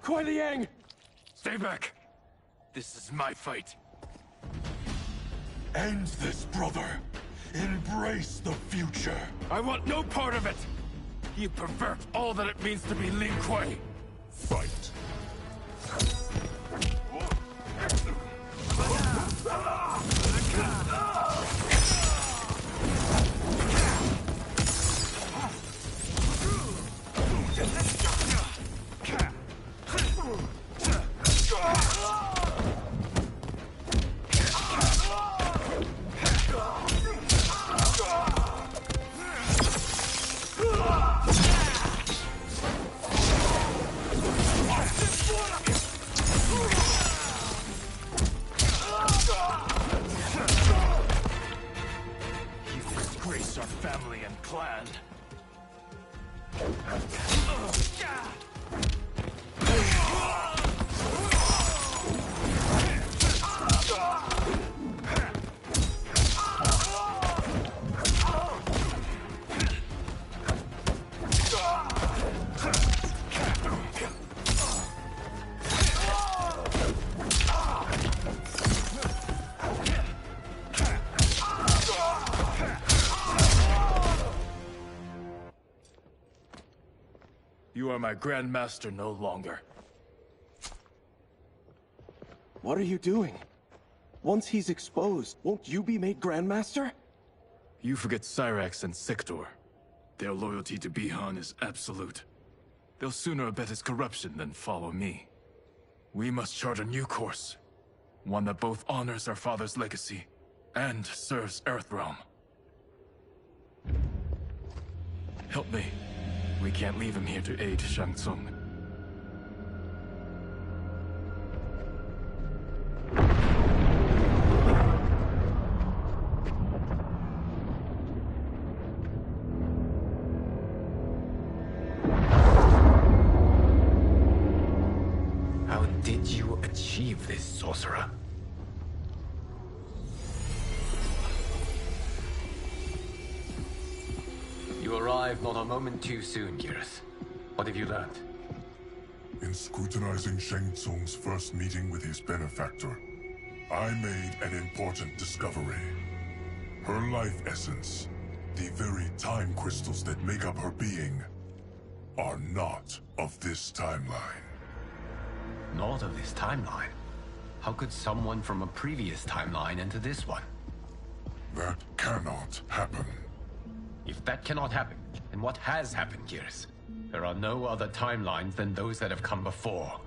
Kuai Liang! Stay back. This is my fight. End this, brother. Embrace the future. I want no part of it! You pervert all that it means to be Lin Kuei! Fight. Our family and clan. You are my Grandmaster no longer. What are you doing? Once he's exposed, won't you be made Grandmaster? You forget Cyrax and Sector. Their loyalty to Bihan is absolute. They'll sooner abet his corruption than follow me. We must chart a new course. One that both honors our father's legacy and serves Earthrealm. Help me. We can't leave him here to aid Shang Tsung. How did you achieve this, sorcerer? You arrived not a moment too soon, Gareth. What have you learned? In scrutinizing Shang Tsung's first meeting with his benefactor, I made an important discovery. Her life essence, the very time crystals that make up her being, are not of this timeline. Not of this timeline? How could someone from a previous timeline enter this one? That cannot happen. If that cannot happen, then what has happened, Gears? There are no other timelines than those that have come before.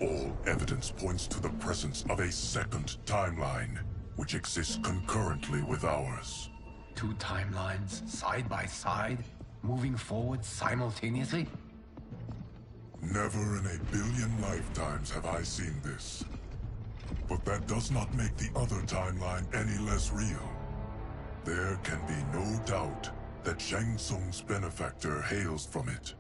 All evidence points to the presence of a second timeline, which exists concurrently with ours. Two timelines, side by side, moving forward simultaneously? Never in a billion lifetimes have I seen this. But that does not make the other timeline any less real. There can be no doubt that Shang Tsung's benefactor hails from it.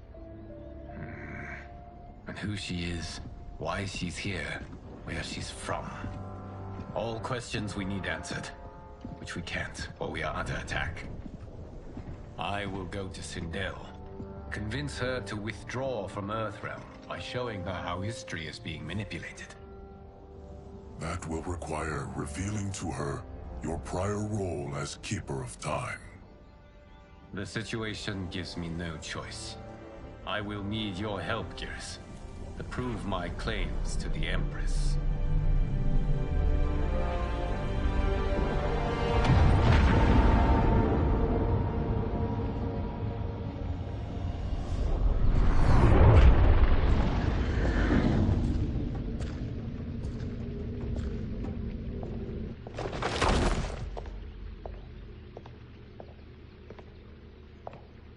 And who she is, why she's here, where she's from. All questions we need answered, which we can't while we are under attack. I will go to Sindel, convince her to withdraw from Earthrealm by showing her how history is being manipulated. That will require revealing to her your prior role as Keeper of Time. The situation gives me no choice. I will need your help, Gears, to prove my claims to the Empress.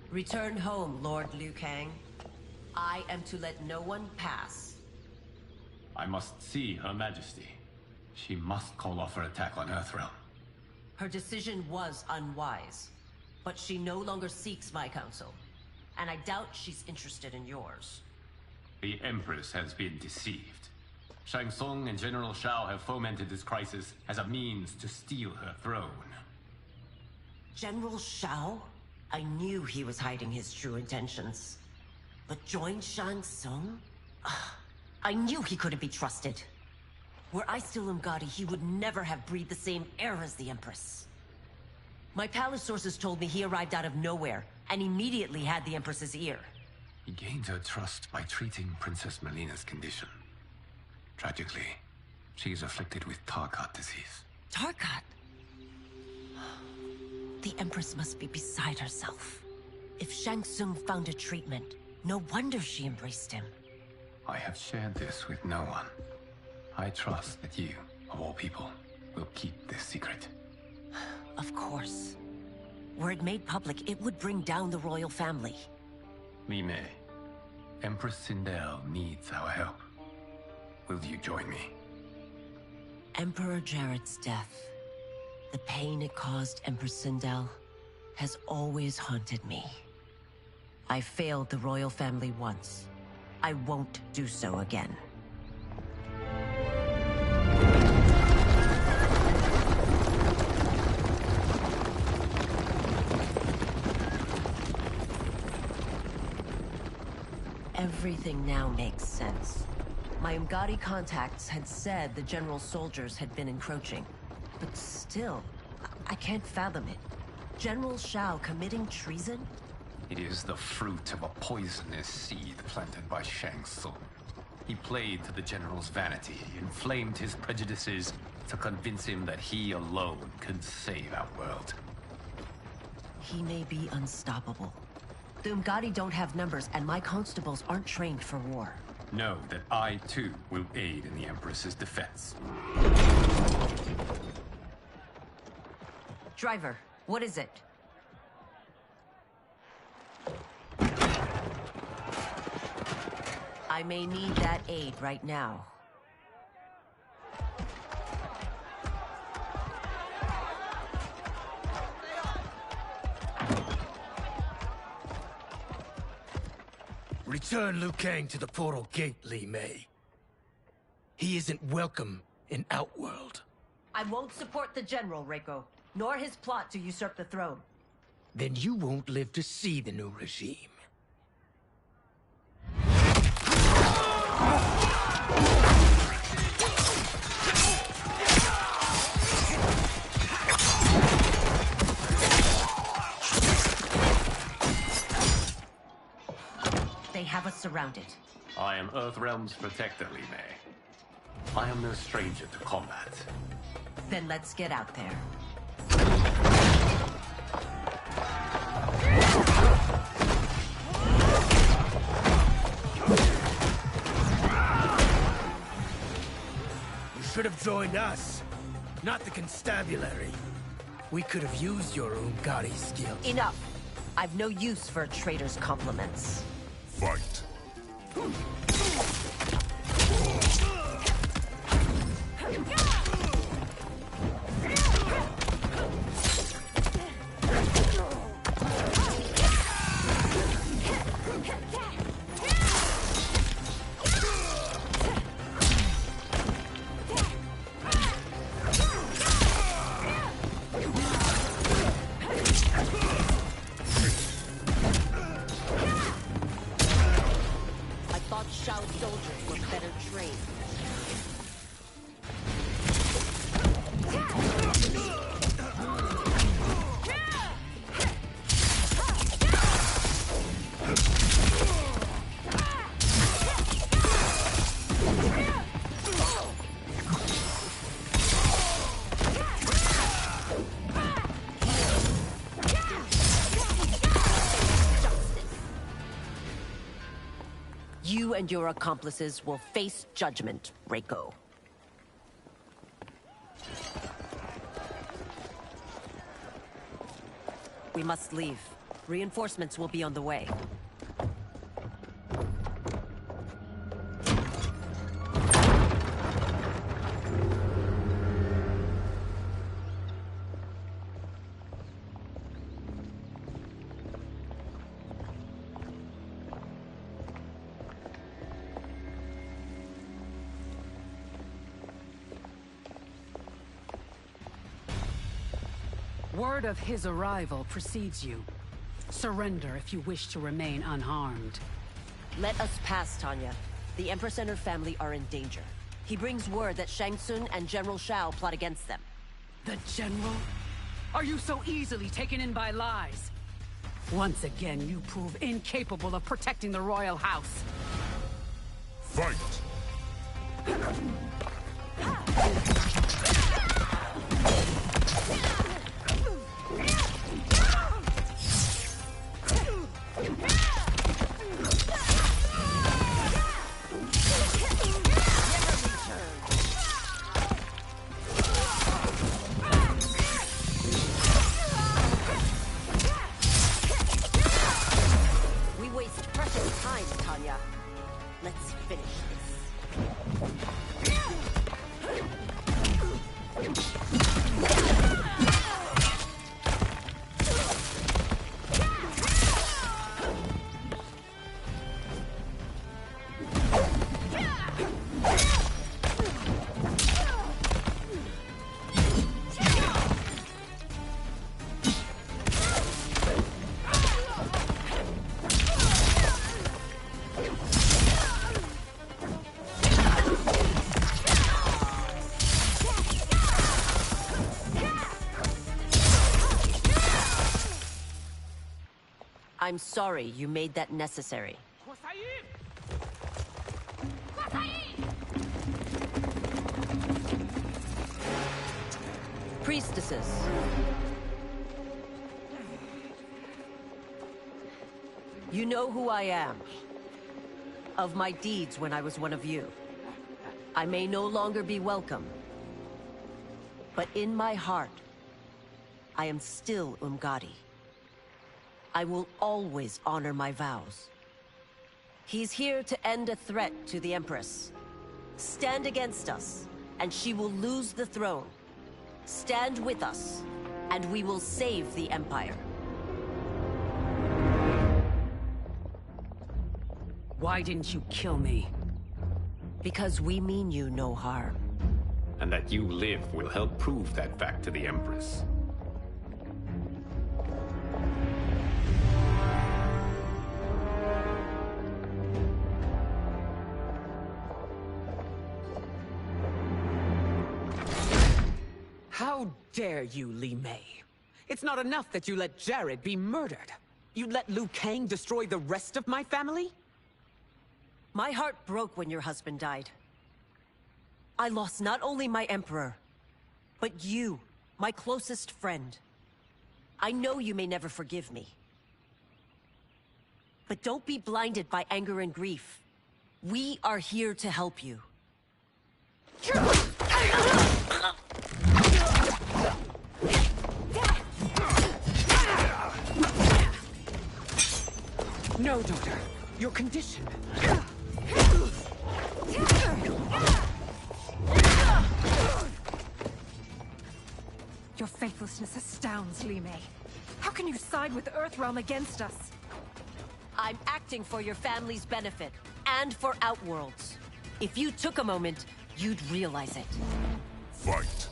Return home, Lord Liu Kang. I am to let no one pass. I must see Her Majesty. She must call off her attack on Earthrealm. Her decision was unwise, but she no longer seeks my counsel, and I doubt she's interested in yours. The Empress has been deceived. Shang Tsung and General Shao have fomented this crisis as a means to steal her throne. General Shao? I knew he was hiding his true intentions. But join Shang Tsung? I knew he couldn't be trusted. Were I still Umgadi, he would never have breathed the same air as the Empress. My palace sources told me he arrived out of nowhere, and immediately had the Empress's ear. He gained her trust by treating Princess Melina's condition. Tragically, she is afflicted with Tarkat disease. Tarkat? The Empress must be beside herself. If Shang Tsung found a treatment, no wonder she embraced him. I have shared this with no one. I trust that you, of all people, will keep this secret. Of course. Were it made public, it would bring down the royal family. Li Mei, Empress Sindel needs our help. Will you join me? Emperor Jarrett's death, the pain it caused Empress Sindel, has always haunted me. I failed the royal family once. I won't do so again. Everything now makes sense. My Umgadi contacts had said the general's soldiers had been encroaching. But still, I can't fathom it. General Shao committing treason? It is the fruit of a poisonous seed planted by Shang Tsung. He played to the general's vanity, inflamed his prejudices to convince him that he alone could save our world. He may be unstoppable. The Umgadi don't have numbers, and my constables aren't trained for war. Know that I, too, will aid in the Empress's defense. Driver, what is it? I may need that aid right now. Return Liu Kang to the portal gate, Li Mei. He isn't welcome in Outworld. I won't support the General, Reiko, nor his plot to usurp the throne. Then you won't live to see the new regime. They have us surrounded. I am Earthrealm's protector, Li Mei. I am no stranger to combat. Then let's get out there. You should have joined us, not the constabulary. We could have used your Umgadi skills. Enough! I've no use for a traitor's compliments. Fight. You and your accomplices will face judgment, Reiko. We must leave. Reinforcements will be on the way. Word of his arrival precedes you. Surrender if you wish to remain unharmed. Let us pass, Tanya. The Empress and her family are in danger. He brings word that Shang Tsung and General Shao plot against them. The General? Are you so easily taken in by lies? Once again, you prove incapable of protecting the royal house. Fight! We waste precious time, Tanya. Let's finish this. I'm sorry you made that necessary. Priestesses. You know who I am. Of my deeds when I was one of you. I may no longer be welcome. But in my heart, I am still Umgadi. I will always honor my vows. He's here to end a threat to the Empress. Stand against us, and she will lose the throne. Stand with us, and we will save the Empire. Why didn't you kill me? Because we mean you no harm. And that you live will help prove that fact to the Empress. How dare you, Li Mei? It's not enough that you let Jared be murdered. You let Liu Kang destroy the rest of my family? My heart broke when your husband died. I lost not only my emperor, but you, my closest friend. I know you may never forgive me. But don't be blinded by anger and grief. We are here to help you. No, daughter. Your condition. Your faithlessness astounds, Li Mei. How can you side with Earthrealm against us? I'm acting for your family's benefit, and for Outworld's. If you took a moment, you'd realize it. Fight!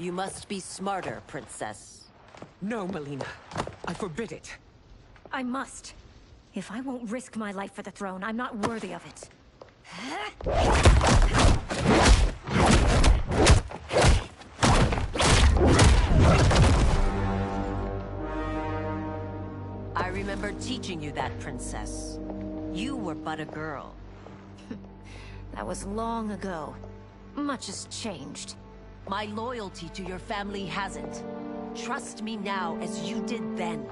You must be smarter, Princess. No, Melina. I forbid it. I must. If I won't risk my life for the throne, I'm not worthy of it. I remember teaching you that, Princess. You were but a girl. That was long ago. Much has changed. My loyalty to your family hasn't. Trust me now as you did then.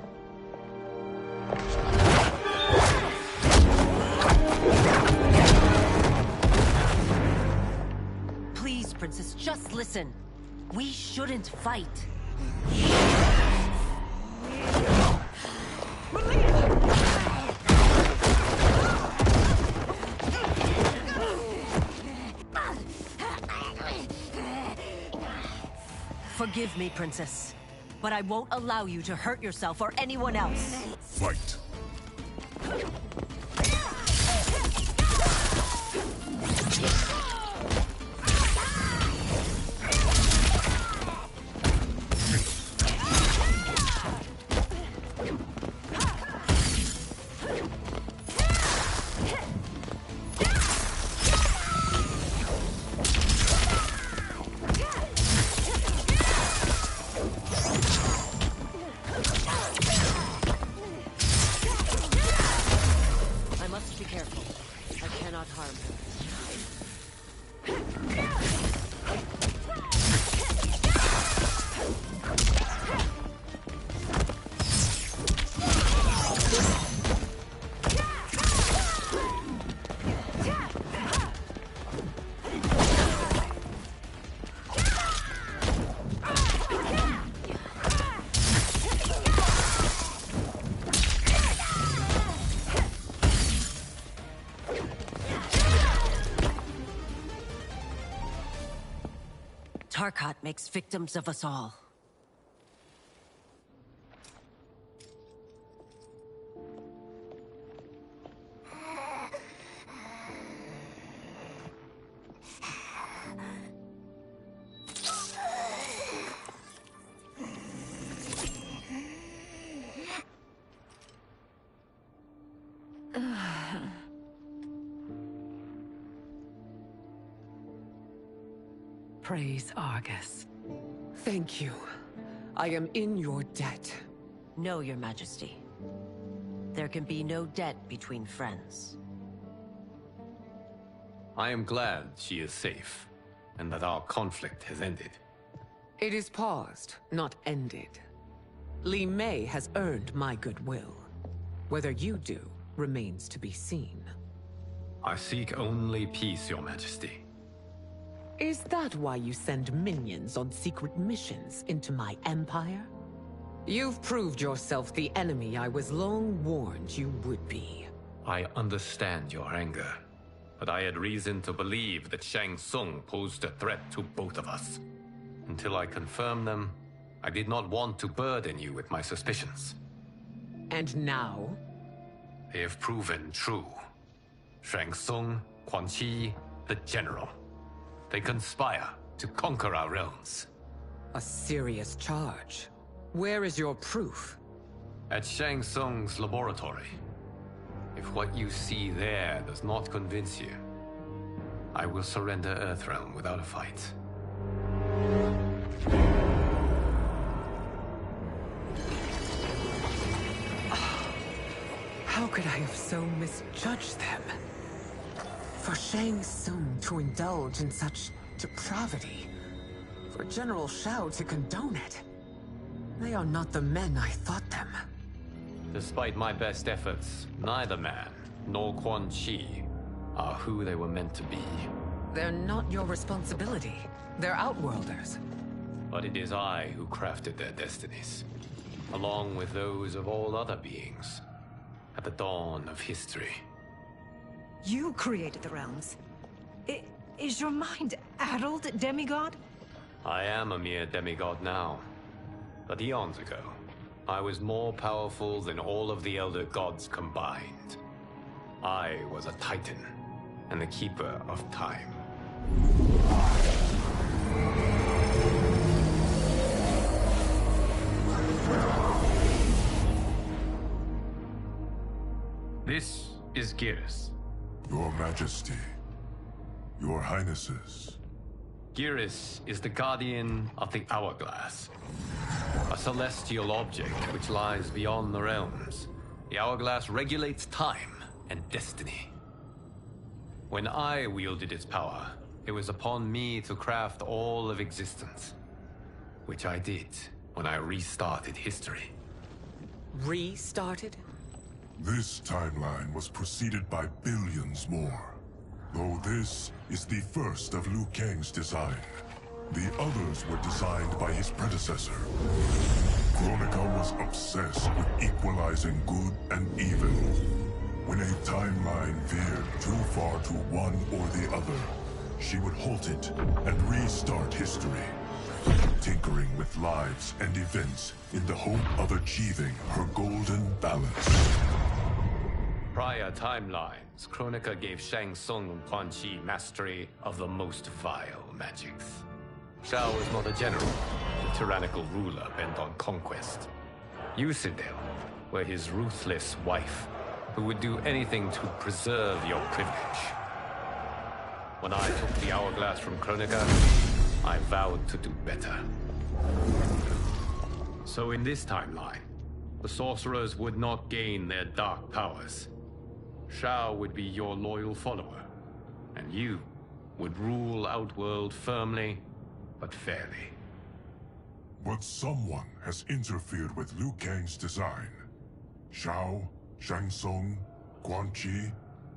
Please, Princess, just listen. We shouldn't fight. Forgive me, Princess, but I won't allow you to hurt yourself or anyone else. Fight. I must be careful. I cannot harm her. Tarkat makes victims of us all. Praise Argus. Thank you. I am in your debt. No, Your Majesty. There can be no debt between friends. I am glad she is safe, and that our conflict has ended. It is paused, not ended. Li Mei has earned my goodwill. Whether you do remains to be seen. I seek only peace, Your Majesty. Is that why you send minions on secret missions into my empire? You've proved yourself the enemy I was long warned you would be. I understand your anger, but I had reason to believe that Shang Tsung posed a threat to both of us. Until I confirmed them, I did not want to burden you with my suspicions. And now? They have proven true. Shang Tsung, Quan Chi, the General. They conspire to conquer our realms. A serious charge. Where is your proof? At Shang Tsung's laboratory. If what you see there does not convince you, I will surrender Earthrealm without a fight. How could I have so misjudged them? For Shang Tsung to indulge in such depravity, for General Shao to condone it, they are not the men I thought them. Despite my best efforts, neither man nor Quan Chi are who they were meant to be. They're not your responsibility. They're Outworlders. But it is I who crafted their destinies, along with those of all other beings, at the dawn of history. You created the realms. Is your mind addled, demigod? I am a mere demigod now. But eons ago, I was more powerful than all of the Elder Gods combined. I was a Titan, and the Keeper of Time. This is Geras. Your Majesty. Your Highnesses. Geras is the guardian of the Hourglass. A celestial object which lies beyond the realms. The Hourglass regulates time and destiny. When I wielded its power, it was upon me to craft all of existence. Which I did when I restarted history. Restarted? This timeline was preceded by billions more. Though this is the first of Liu Kang's design. The others were designed by his predecessor. Kronika was obsessed with equalizing good and evil. When a timeline veered too far to one or the other, she would halt it and restart history, tinkering with lives and events in the hope of achieving her golden balance. Prior timelines, Kronika gave Shang Tsung and Quan Chi mastery of the most vile magics. Shao was not a general, a tyrannical ruler bent on conquest. You, Sindel, were his ruthless wife, who would do anything to preserve your privilege. When I took the Hourglass from Kronika, I vowed to do better. So in this timeline, the sorcerers would not gain their dark powers. Shao would be your loyal follower, and you would rule Outworld firmly, but fairly. But someone has interfered with Liu Kang's design. Shao, Shang Tsung, Quan Chi,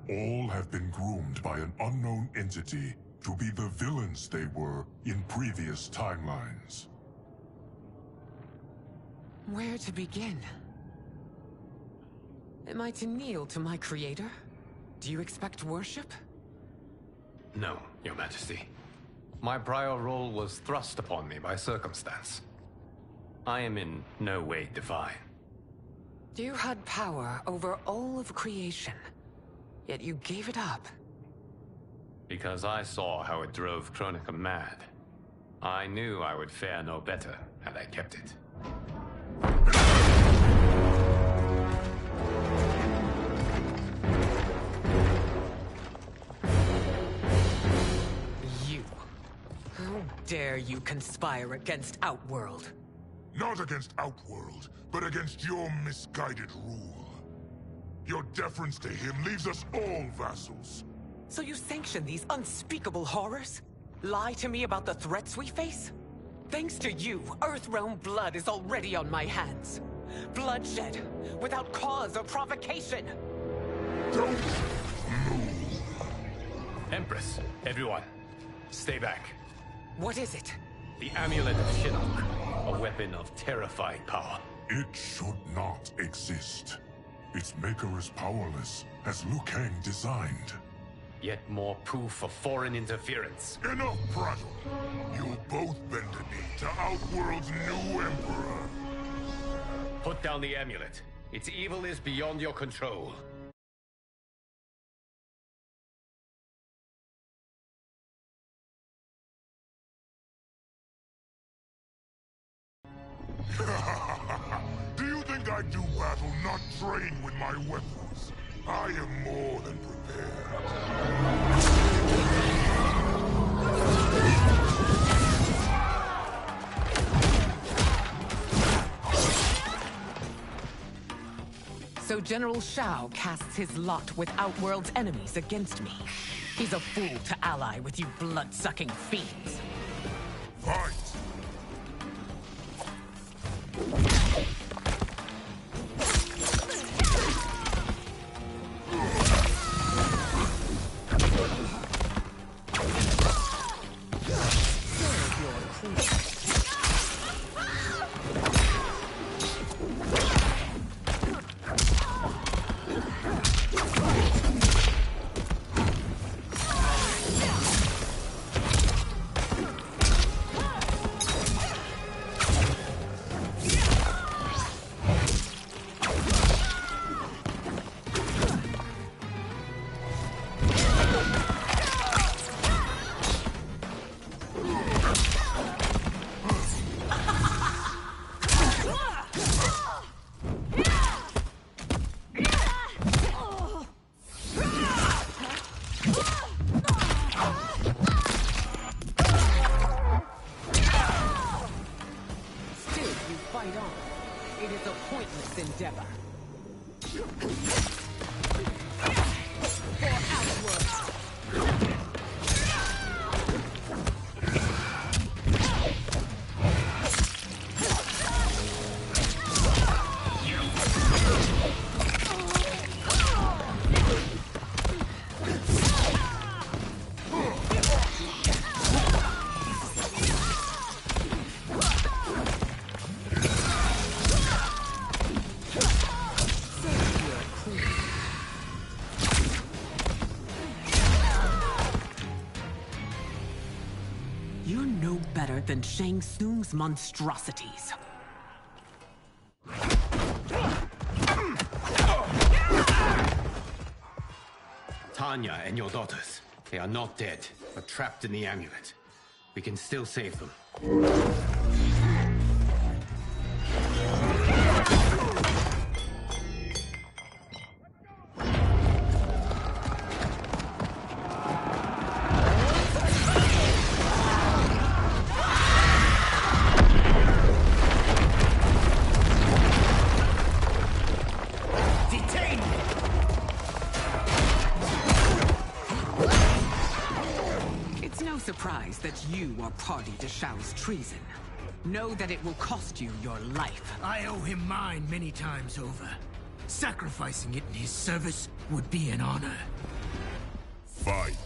all have been groomed by an unknown entity to be the villains they were in previous timelines. Where to begin? Am I to kneel to my creator? Do you expect worship? No, Your Majesty. My prior role was thrust upon me by circumstance. I am in no way divine. You had power over all of creation, yet you gave it up. Because I saw how it drove Kronika mad. I knew I would fare no better had I kept it. You. How dare you conspire against Outworld? Not against Outworld, but against your misguided rule. Your deference to him leaves us all vassals. So you sanction these unspeakable horrors? Lie to me about the threats we face? Thanks to you, Earthrealm blood is already on my hands. Bloodshed, without cause or provocation. Don't move. Empress, everyone, stay back. What is it? The Amulet of Shinnok, a weapon of terrifying power. It should not exist. Its maker is powerless, as Liu Kang designed. Yet more proof of foreign interference. Enough prattle! You'll both bend a knee to Outworld's new emperor. Put down the amulet. Its evil is beyond your control. Do you think I do battle not trained with my weapons? I am more than prepared. So General Shao casts his lot with Outworld's enemies against me. He's a fool to ally with you blood-sucking fiends. Fight! You're no better than Shang Tsung's monstrosities. Tanya and your daughters, they are not dead, but trapped in the amulet. We can still save them. Surprised that you are party to Shao's treason. Know that it will cost you your life. I owe him mine many times over. Sacrificing it in his service would be an honor. Fight.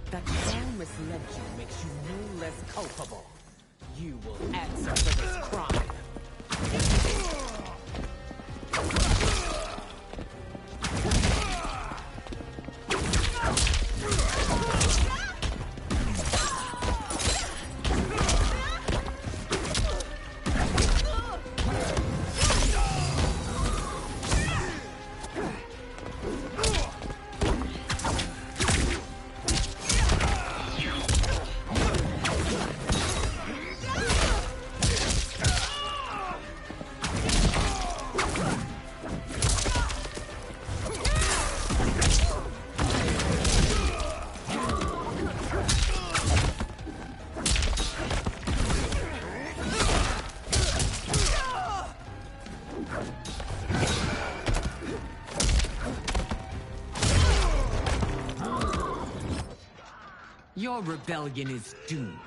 That Shaw misled you makes you no less culpable. You will answer for this crime. Your rebellion is doomed.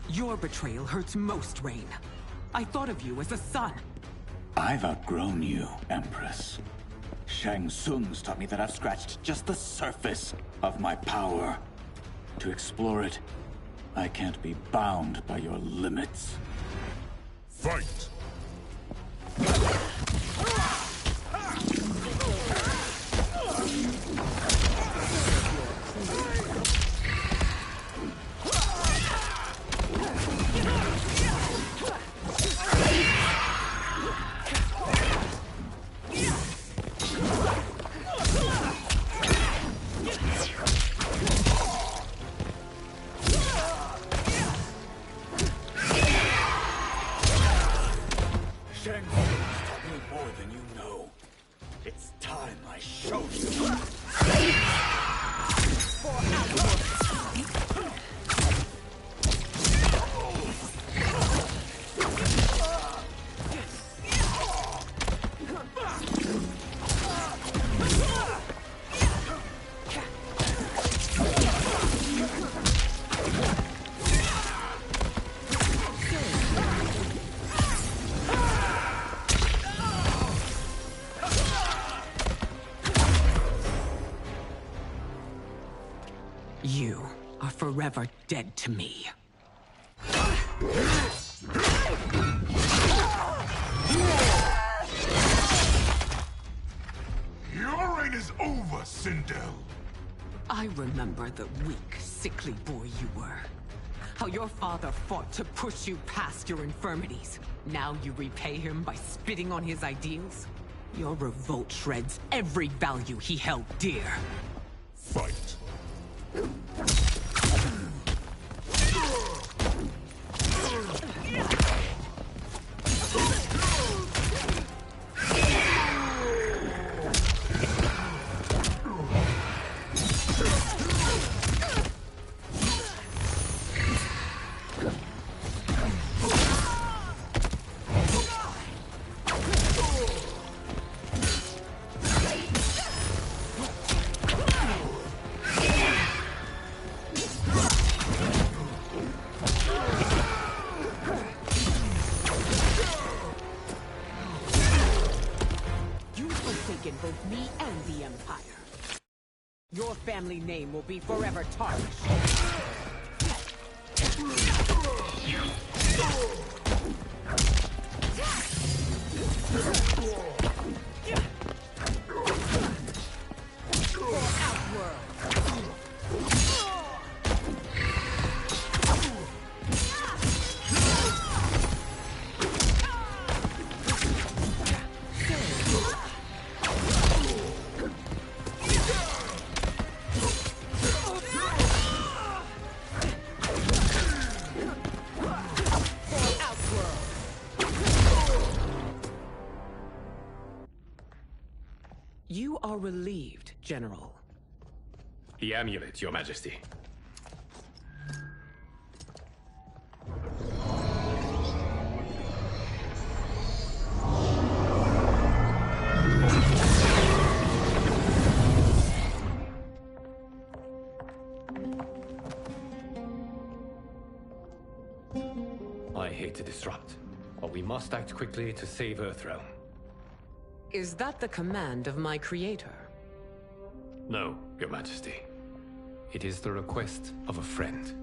Your betrayal hurts most, Rain. I thought of you as a son. I've outgrown you, Empress. Shang Tsung's taught me that I've scratched just the surface of my power. To explore it, I can't be bound by your limits. Fight! It's time I show you. You are forever dead to me. Your reign is over, Sindel. I remember the weak, sickly boy you were. How your father fought to push you past your infirmities. Now you repay him by spitting on his ideals? Your revolt shreds every value he held dear. Fight. Both me and the Empire. Your family name will be forever tarnished. You are relieved, General. The amulet, Your Majesty. I hate to disrupt, but we must act quickly to save Earthrealm. Is that the command of my creator? No, Your Majesty. It is the request of a friend.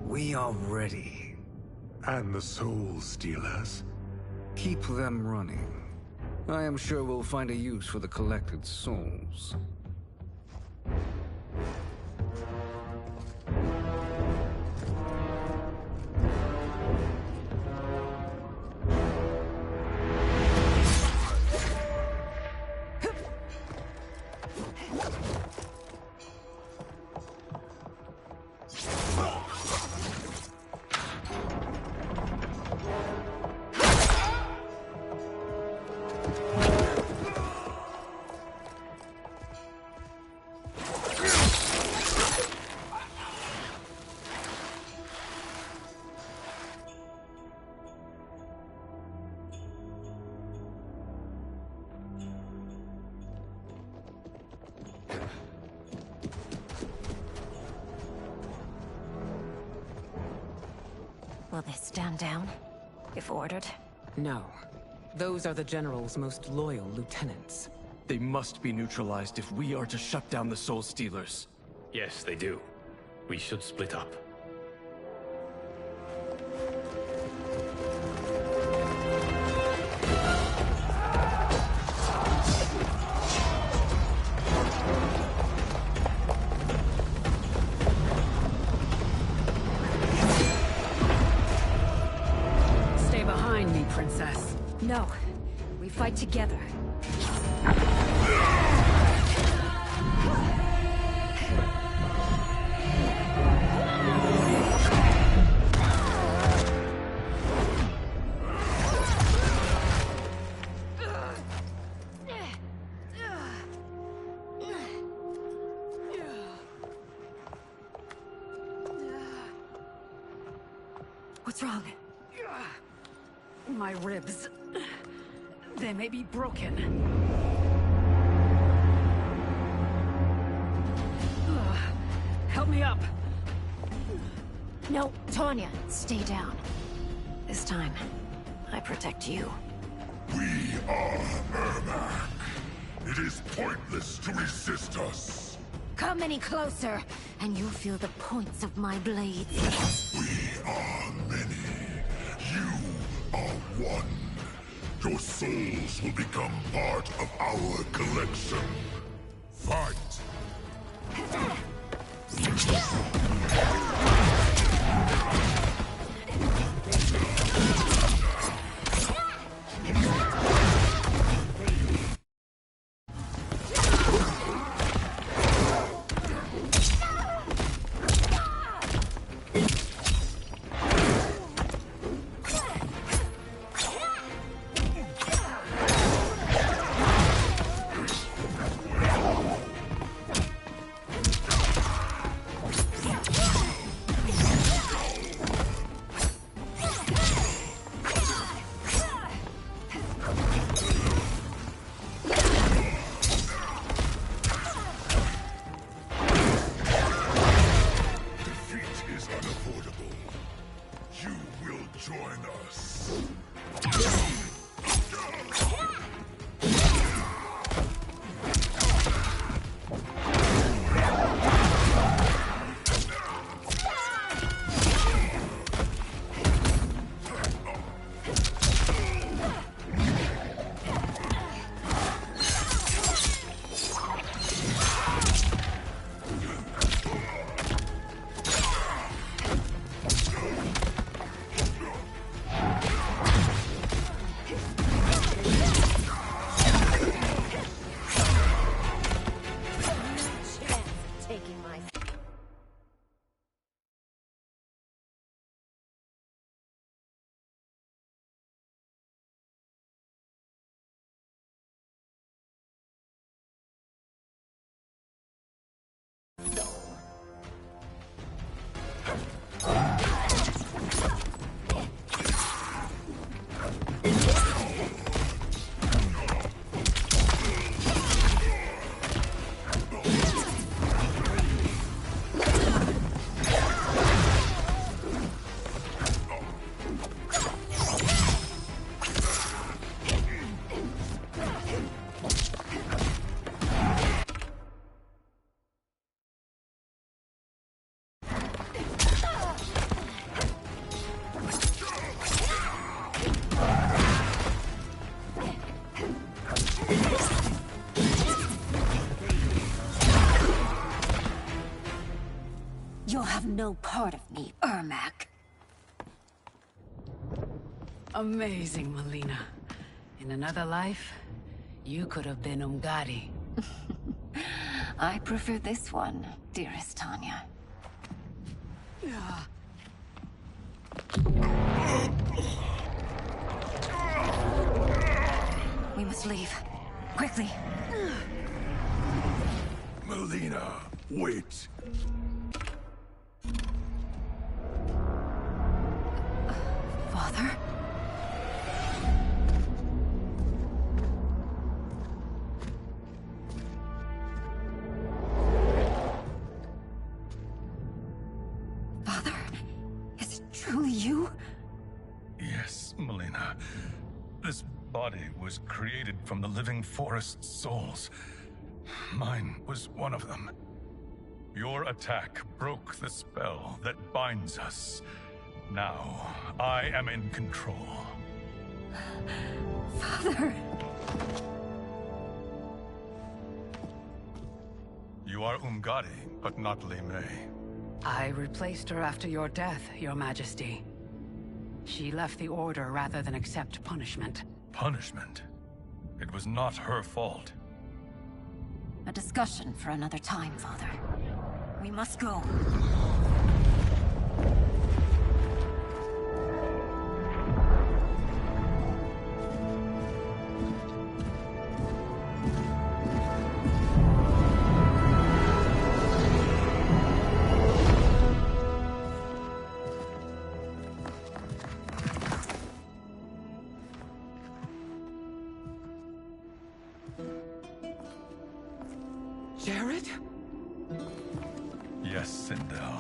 We are ready. And the Soul Stealers? Keep them running. I am sure we'll find a use for the collected souls. Will they stand down, if ordered? No. Those are the General's most loyal lieutenants. They must be neutralized if we are to shut down the Soul Stealers. Yes, they do. We should split up. No. We fight together. What's wrong? My ribs. They may be broken. Help me up. No, Tanya, stay down. This time, I protect you. We are Ermac. It is pointless to resist us. Come any closer, and you'll feel the points of my blades. We are many. You are one. Your souls will become part of our collection. Fight! You'll have no part of me, Ermac. Amazing, Melina. In another life, you could have been Umgadi. I prefer this one, dearest Tanya. We must leave. Quickly. Melina, wait. Father? Father? Is it truly you? Yes, Melina. This body was created from the living forest's souls. Mine was one of them. Your attack broke the spell that binds us. Now, I am in control. Father! You are Umgadi, but not Li Mei. I replaced her after your death, Your Majesty. She left the Order rather than accept punishment. Punishment? It was not her fault. A discussion for another time, Father. We must go. Jared? Yes, Sindel.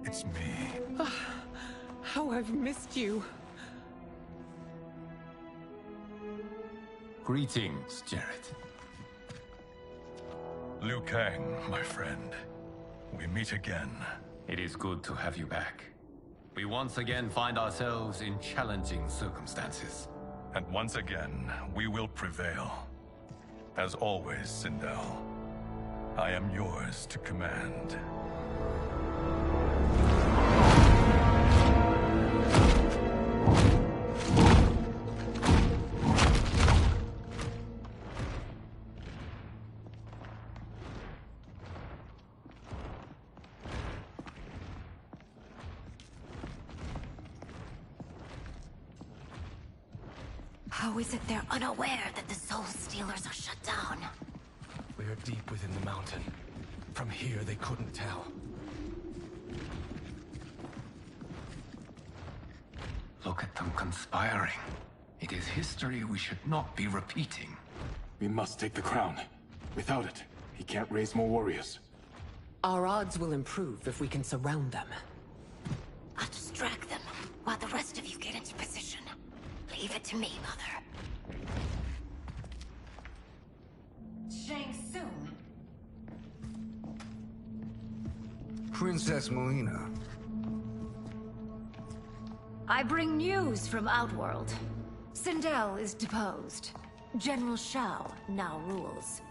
It's me. How I've missed you. Greetings, Jared. Liu Kang, my friend. We meet again. It is good to have you back. We once again find ourselves in challenging circumstances. And once again, we will prevail. As always, Sindel, I am yours to command. How is it they're unaware that the Soul Stealers are shut down? We're deep within the mountain. From here, they couldn't tell. Look at them conspiring. It is history we should not be repeating. We must take the crown. Without it, he can't raise more warriors. Our odds will improve if we can surround them. I'll distract them while the rest of you get into position. Leave it to me, Mother. Shang Tsung. Princess Melina. I bring news from Outworld. Sindel is deposed. General Shao now rules.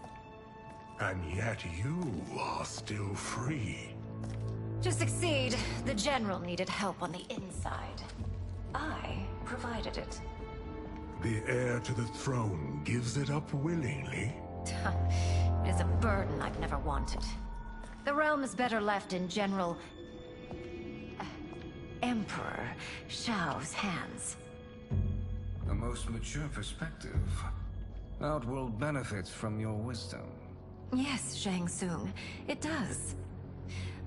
And yet you are still free. To succeed, the General needed help on the inside. I provided it. The heir to the throne gives it up willingly. It is a burden I've never wanted. The realm is better left in General... Emperor Shao's hands. A most mature perspective. Outworld benefits from your wisdom. Yes, Shang Tsung, it does.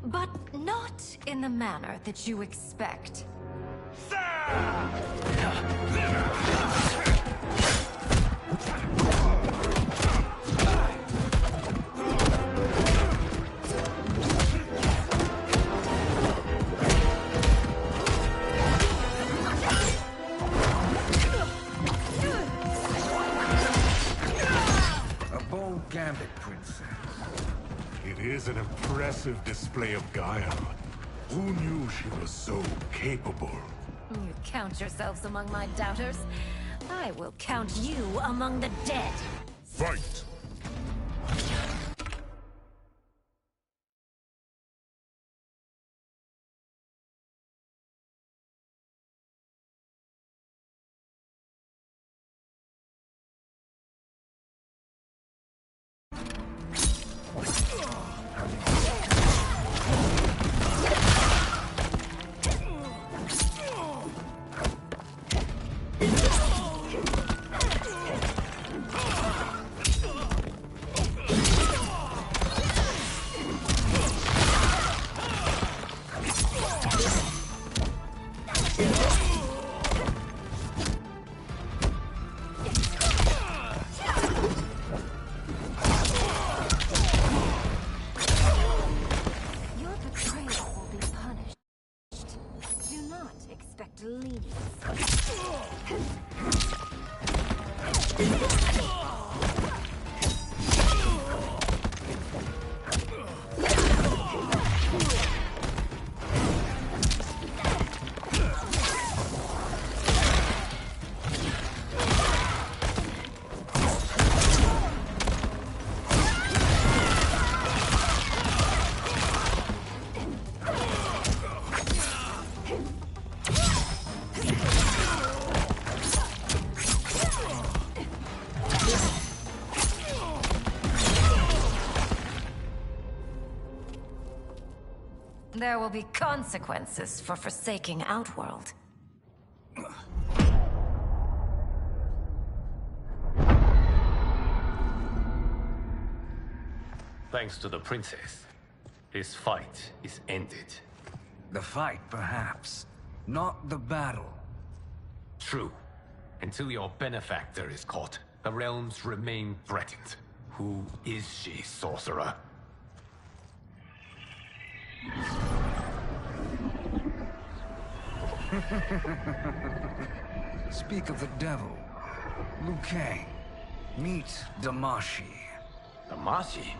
But not in the manner that you expect. A bold gambit, princess. It is an impressive display of guile. Who knew she was so capable? You count yourselves among my doubters. I will count you among the dead. Fight! Your betrayal will be punished. Do not expect lenience. There will be consequences for forsaking Outworld. Thanks to the princess, this fight is ended. The fight, perhaps. Not the battle. True. Until your benefactor is caught, the realms remain threatened. Who is she, sorcerer? Speak of the devil. Liu Kang. Meet Damashi. Damashi?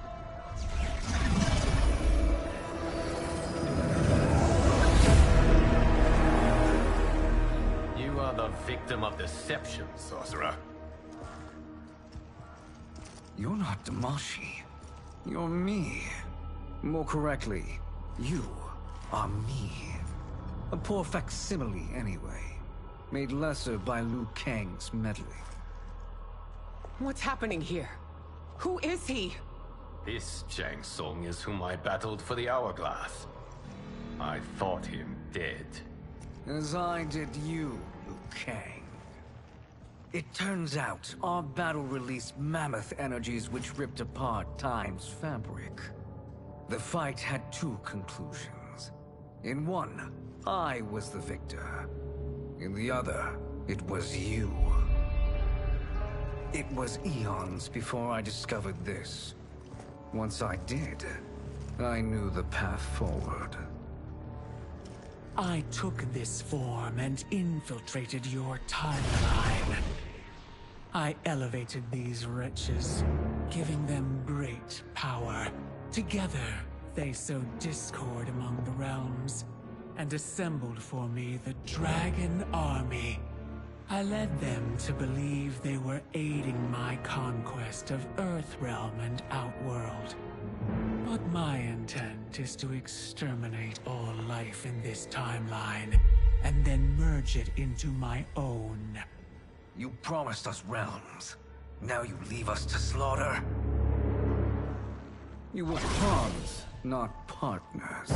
You are the victim of deception, sorcerer. You're not Damashi. You're me. More correctly, you are me. A poor facsimile, anyway. Made lesser by Liu Kang's meddling. What's happening here? Who is he? This Shang Tsung is whom I battled for the Hourglass. I thought him dead. As I did you, Liu Kang. It turns out our battle released mammoth energies which ripped apart time's fabric. The fight had two conclusions. In one, I was the victor. In the other, it was you. It was eons before I discovered this. Once I did, I knew the path forward. I took this form and infiltrated your timeline. I elevated these wretches, giving them great power. Together, they sowed discord among the realms, and assembled for me the Dragon Army. I led them to believe they were aiding my conquest of Earthrealm and Outworld. But my intent is to exterminate all life in this timeline, and then merge it into my own. You promised us realms. Now you leave us to slaughter? You were pawns, not partners.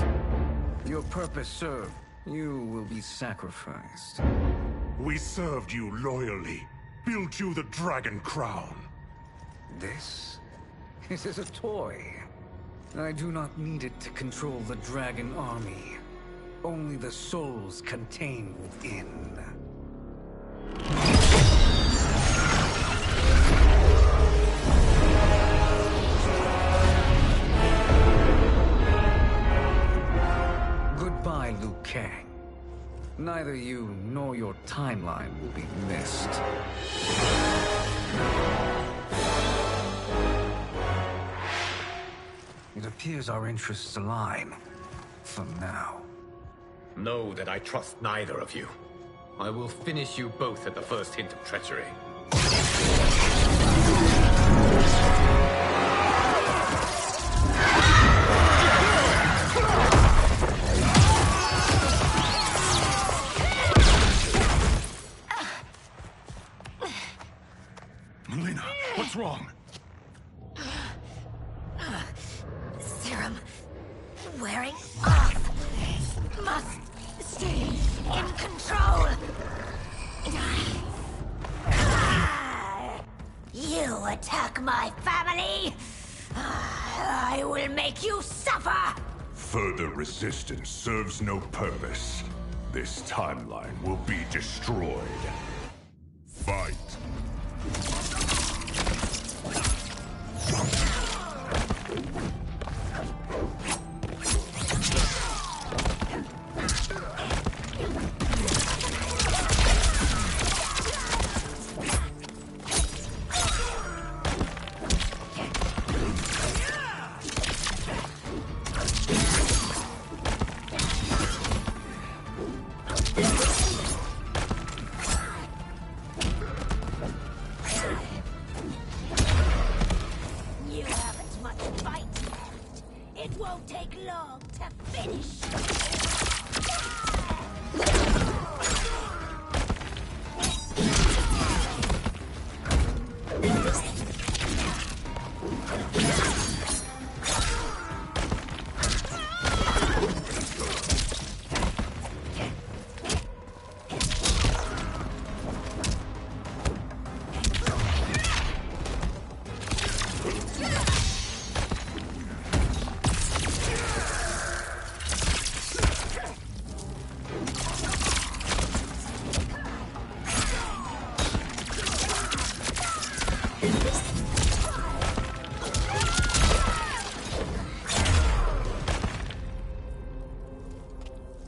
Your purpose served. You will be sacrificed. We served you loyally, built you the Dragon Crown. This is a toy. I do not need it to control the Dragon Army. Only the souls contained within. Goodbye, Liu Kang. Neither you nor your timeline will be missed. It appears our interests align. For now. Know that I trust neither of you. I will finish you both at the first hint of treachery. Melina, what's wrong? Serum wearing off. Must stay in control. You attack my family. I will make you suffer. Further resistance serves no purpose. This timeline will be destroyed. Fight.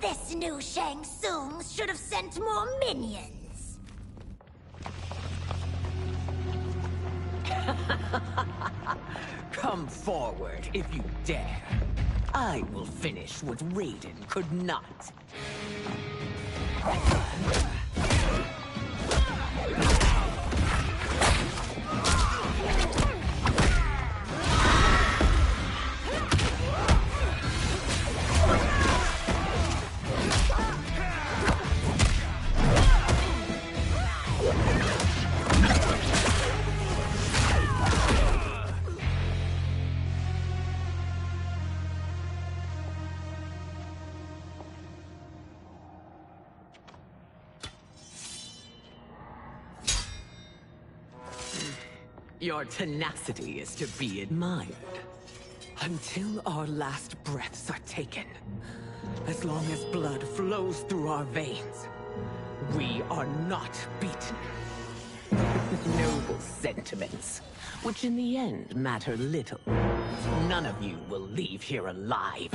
This new Shang Tsung should have sent more minions. Come forward if you dare. I will finish what Raiden could not. Your tenacity is to be admired. Until our last breaths are taken, as long as blood flows through our veins, we are not beaten. Noble sentiments, which in the end matter little. None of you will leave here alive.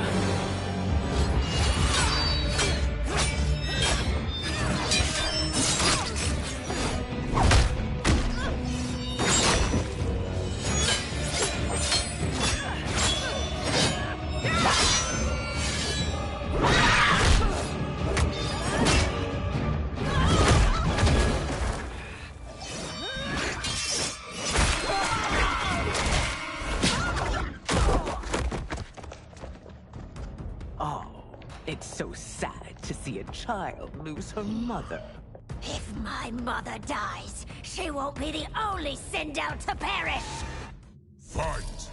It's so sad to see a child lose her mother. If my mother dies, she won't be the only Sindel to perish! Fight!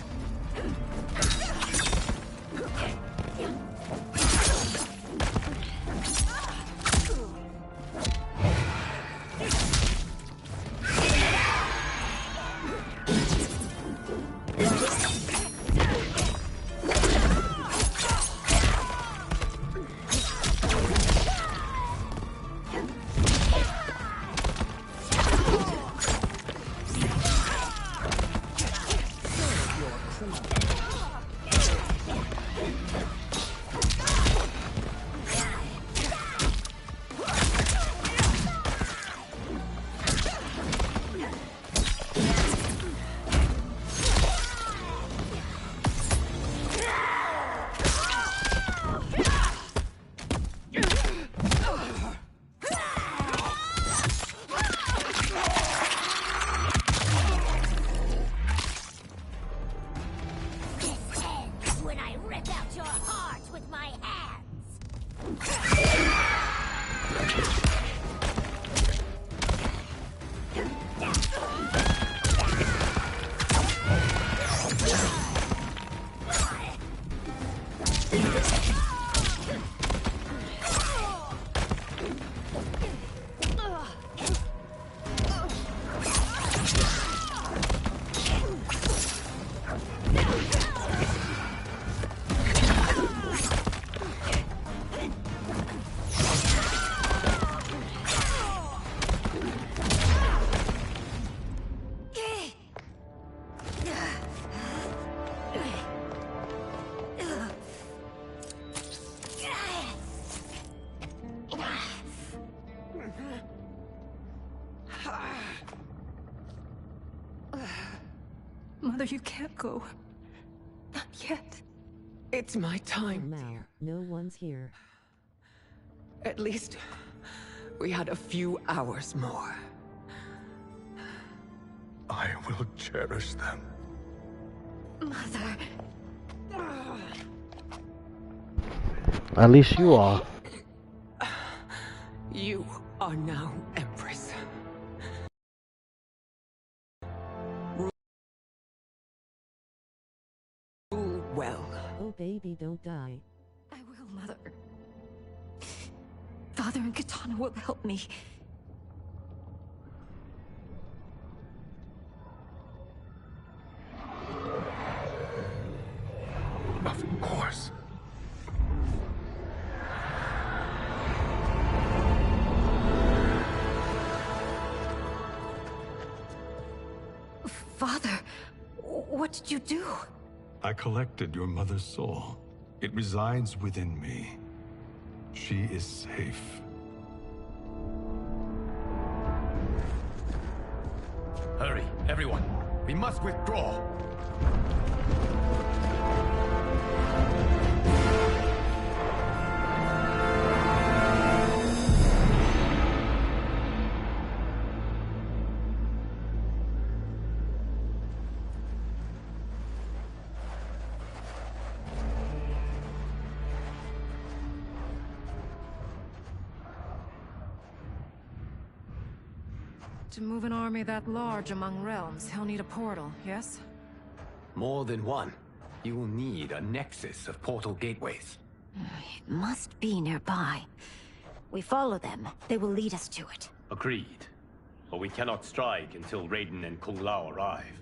Mother, you can't go. Not yet. It's my time, now, dear. no one's here. At least we had a few hours more. I will cherish them. Mother... At least you are. You are now Empress. Rule well. Oh baby, don't die. I will, Mother. Father and Katana will help me. Of course. Father, what did you do? I collected your mother's soul. It resides within me. She is safe. Hurry, everyone. We must withdraw. To move an army that large among realms, he'll need a portal, yes? More than one. You will need a nexus of portal gateways. It must be nearby. We follow them. They will lead us to it. Agreed. But we cannot strike until Raiden and Kung Lao arrive.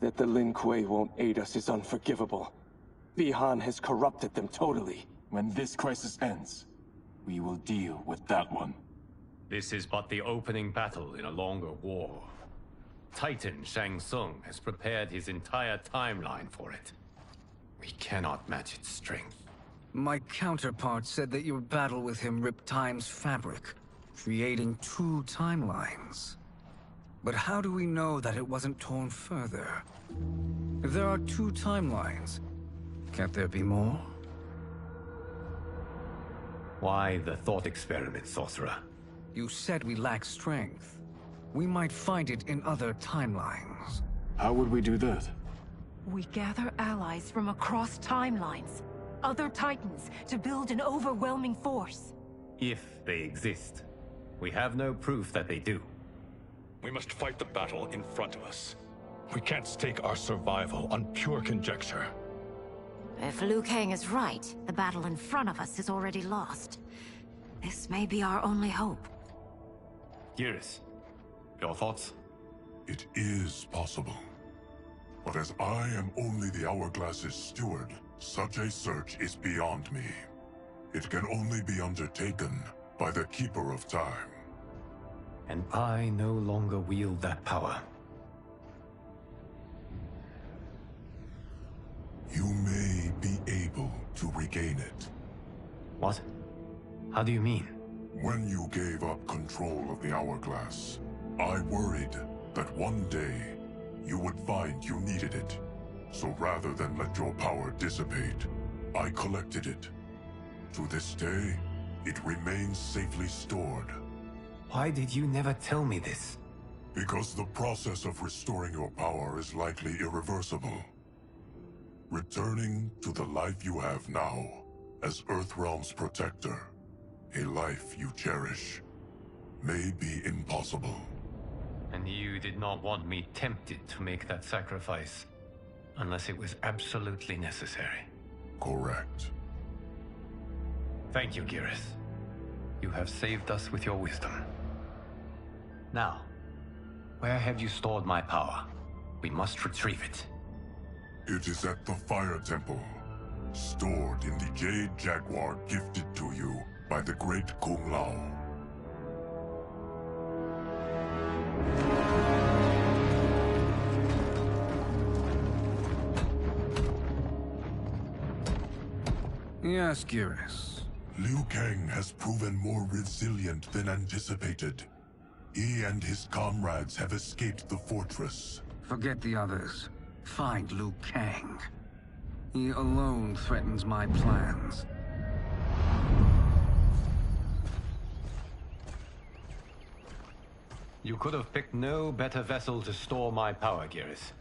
That the Lin Kuei won't aid us is unforgivable. Bihan has corrupted them totally. When this crisis ends, we will deal with that one. This is but the opening battle in a longer war. Titan Shang Tsung has prepared his entire timeline for it. We cannot match its strength. My counterpart said that your battle with him ripped time's fabric, creating 2 timelines. But how do we know that it wasn't torn further? If there are 2 timelines, can't there be more? Why the thought experiment, Sorcerer? You said we lack strength. We might find it in other timelines. How would we do that? We gather allies from across timelines, other titans, to build an overwhelming force. If they exist. We have no proof that they do. We must fight the battle in front of us. We can't stake our survival on pure conjecture. If Liu Kang is right, the battle in front of us is already lost. This may be our only hope. Geras, your thoughts? It is possible. But as I am only the Hourglass's steward, such a search is beyond me. It can only be undertaken by the Keeper of Time. And I no longer wield that power. You may be able to regain it. What? How do you mean? When you gave up control of the Hourglass, I worried that one day you would find you needed it. So rather than let your power dissipate, I collected it. To this day, it remains safely stored. Why did you never tell me this? Because the process of restoring your power is likely irreversible. Returning to the life you have now, as Earthrealm's protector, a life you cherish, may be impossible. And you did not want me tempted to make that sacrifice, unless it was absolutely necessary. Correct. Thank you, Geras. You have saved us with your wisdom. Now, where have you stored my power? We must retrieve it. It is at the Fire Temple, stored in the Jade Jaguar gifted to you by the great Kung Lao. Yes, Geras. Liu Kang has proven more resilient than anticipated. He and his comrades have escaped the fortress. Forget the others. Find Liu Kang. He alone threatens my plans. You could have picked no better vessel to store my power, Geras.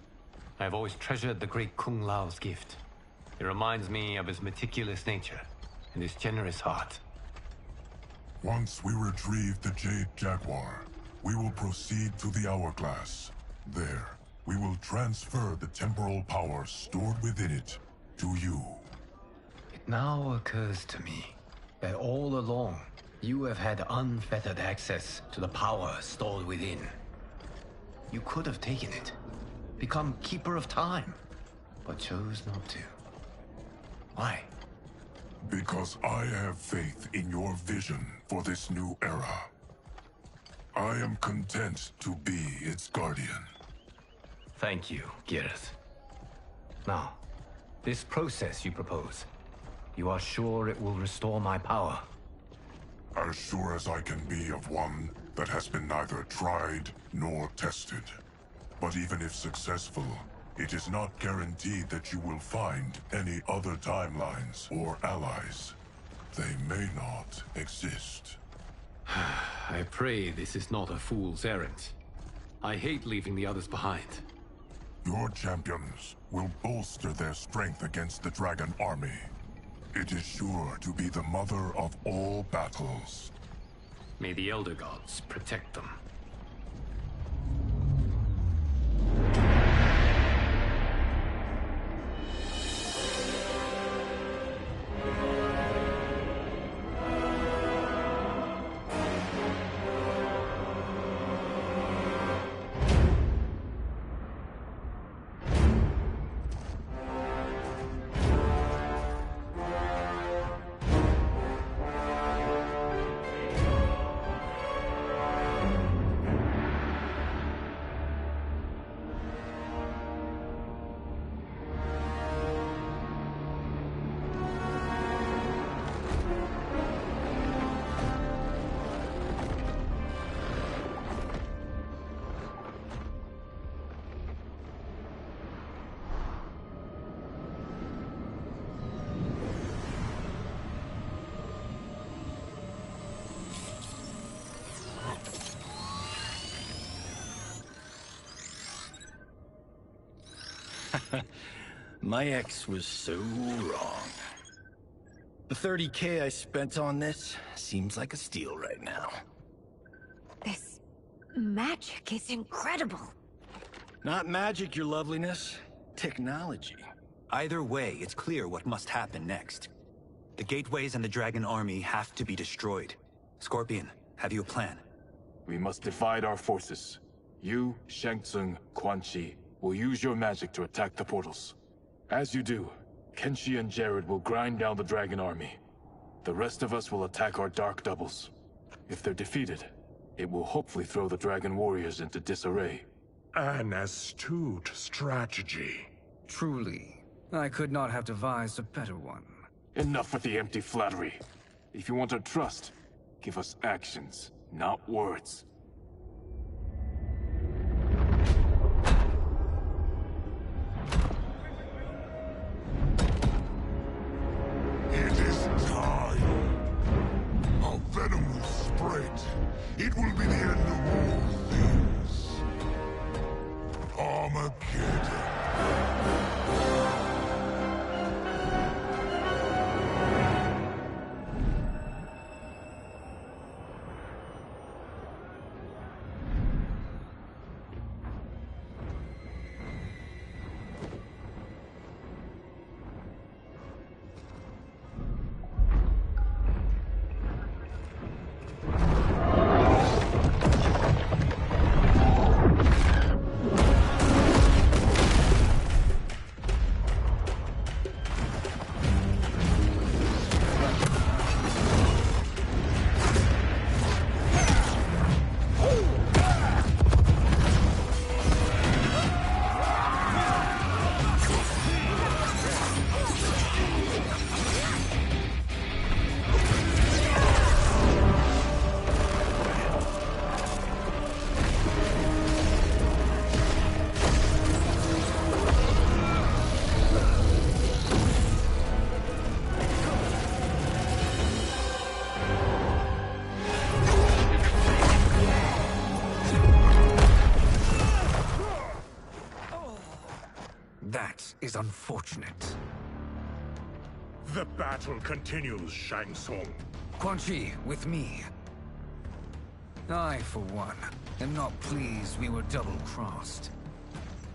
I have always treasured the great Kung Lao's gift. It reminds me of his meticulous nature and his generous heart. Once we retrieve the Jade Jaguar, we will proceed to the Hourglass. There, we will transfer the temporal power stored within it to you. It now occurs to me that all along, you have had unfettered access to the power stored within. You could have taken it, become Keeper of Time, but chose not to. Why? Because I have faith in your vision for this new era. I am content to be its guardian. Thank you, Geras. Now, this process you propose, you are sure it will restore my power? As sure as I can be of one that has been neither tried nor tested. But even if successful, it is not guaranteed that you will find any other timelines or allies. They may not exist. I pray this is not a fool's errand. I hate leaving the others behind. Your champions will bolster their strength against the Dragon Army. It is sure to be the mother of all battles. May the Elder Gods protect them. My ex was so wrong. The 30K I spent on this seems like a steal right now. This magic is incredible. Not magic, your loveliness. Technology. Either way, it's clear what must happen next. The gateways and the Dragon Army have to be destroyed. Scorpion, have you a plan? We must divide our forces. You, Shang Tsung, Quan Chi, will use your magic to attack the portals. As you do, Kenshi and Jared will grind down the Dragon Army. The rest of us will attack our Dark Doubles. If they're defeated, it will hopefully throw the Dragon Warriors into disarray. An astute strategy. Truly, I could not have devised a better one. Enough with the empty flattery. If you want our trust, give us actions, not words. It is time. A venom will spread. It will be the end of all things. Armageddon. That is unfortunate. The battle continues, Shang Tsung. Quan Chi, with me. I, for one, am not pleased we were double-crossed.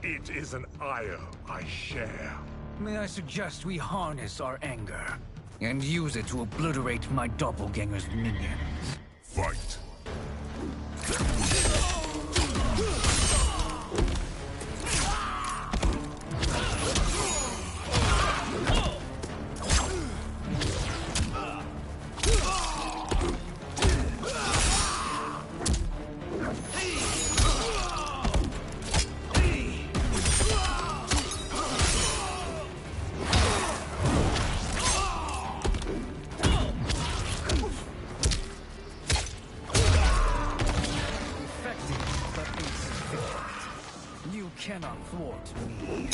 It is an ire I share. May I suggest we harness our anger and use it to obliterate my doppelganger's minions? Fight. cannot thwart me.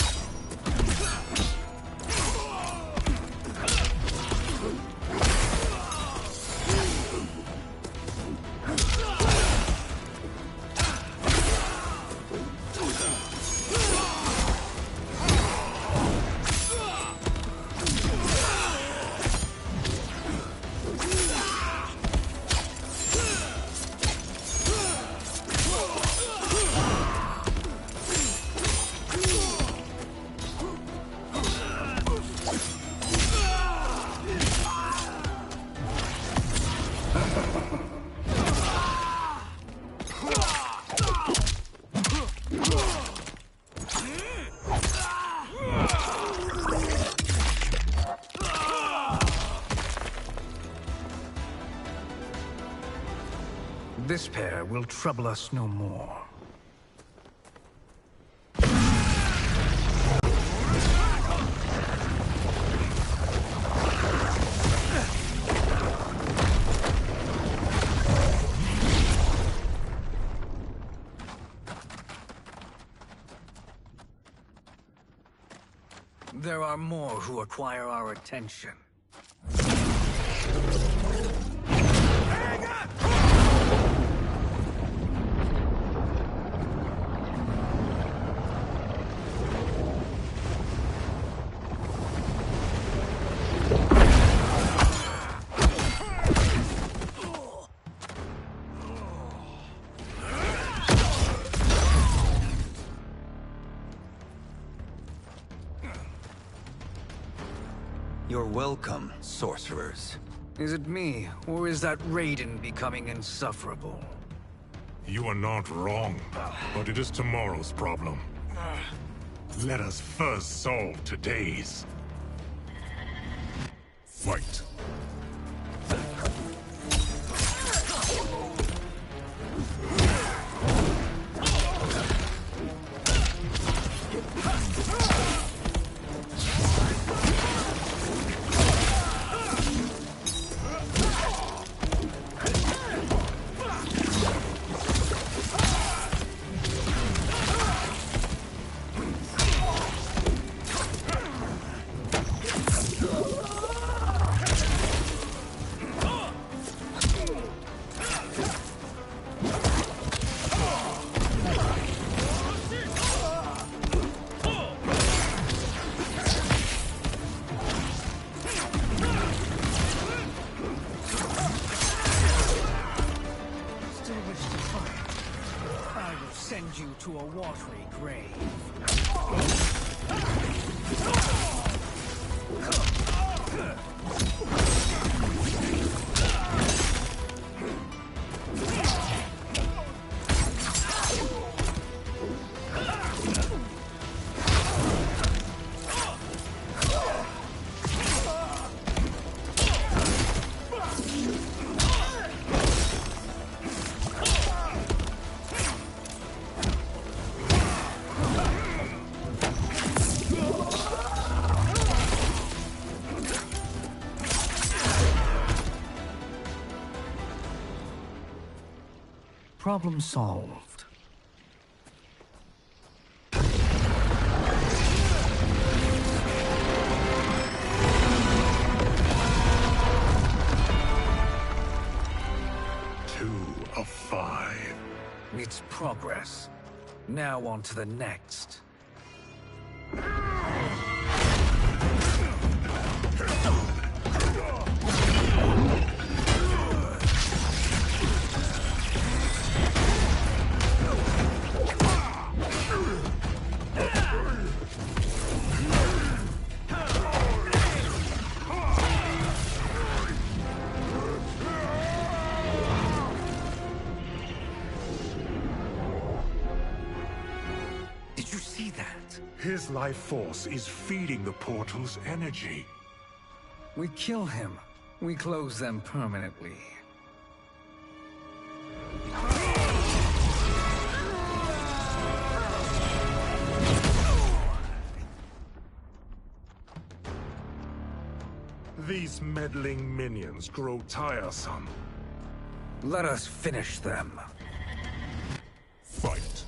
This pair will trouble us no more. There are more who acquire our attention. You're welcome, sorcerers. Is it me, or is that Raiden becoming insufferable? You are not wrong, but it is tomorrow's problem. Let us first solve today's. Fight. Send you to a watery grave. Problem solved. Two of 5. It's progress. Now on to the next. Did you see that? His life force is feeding the portal's energy. We kill him. We close them permanently. These meddling minions grow tiresome. Let us finish them. Fight.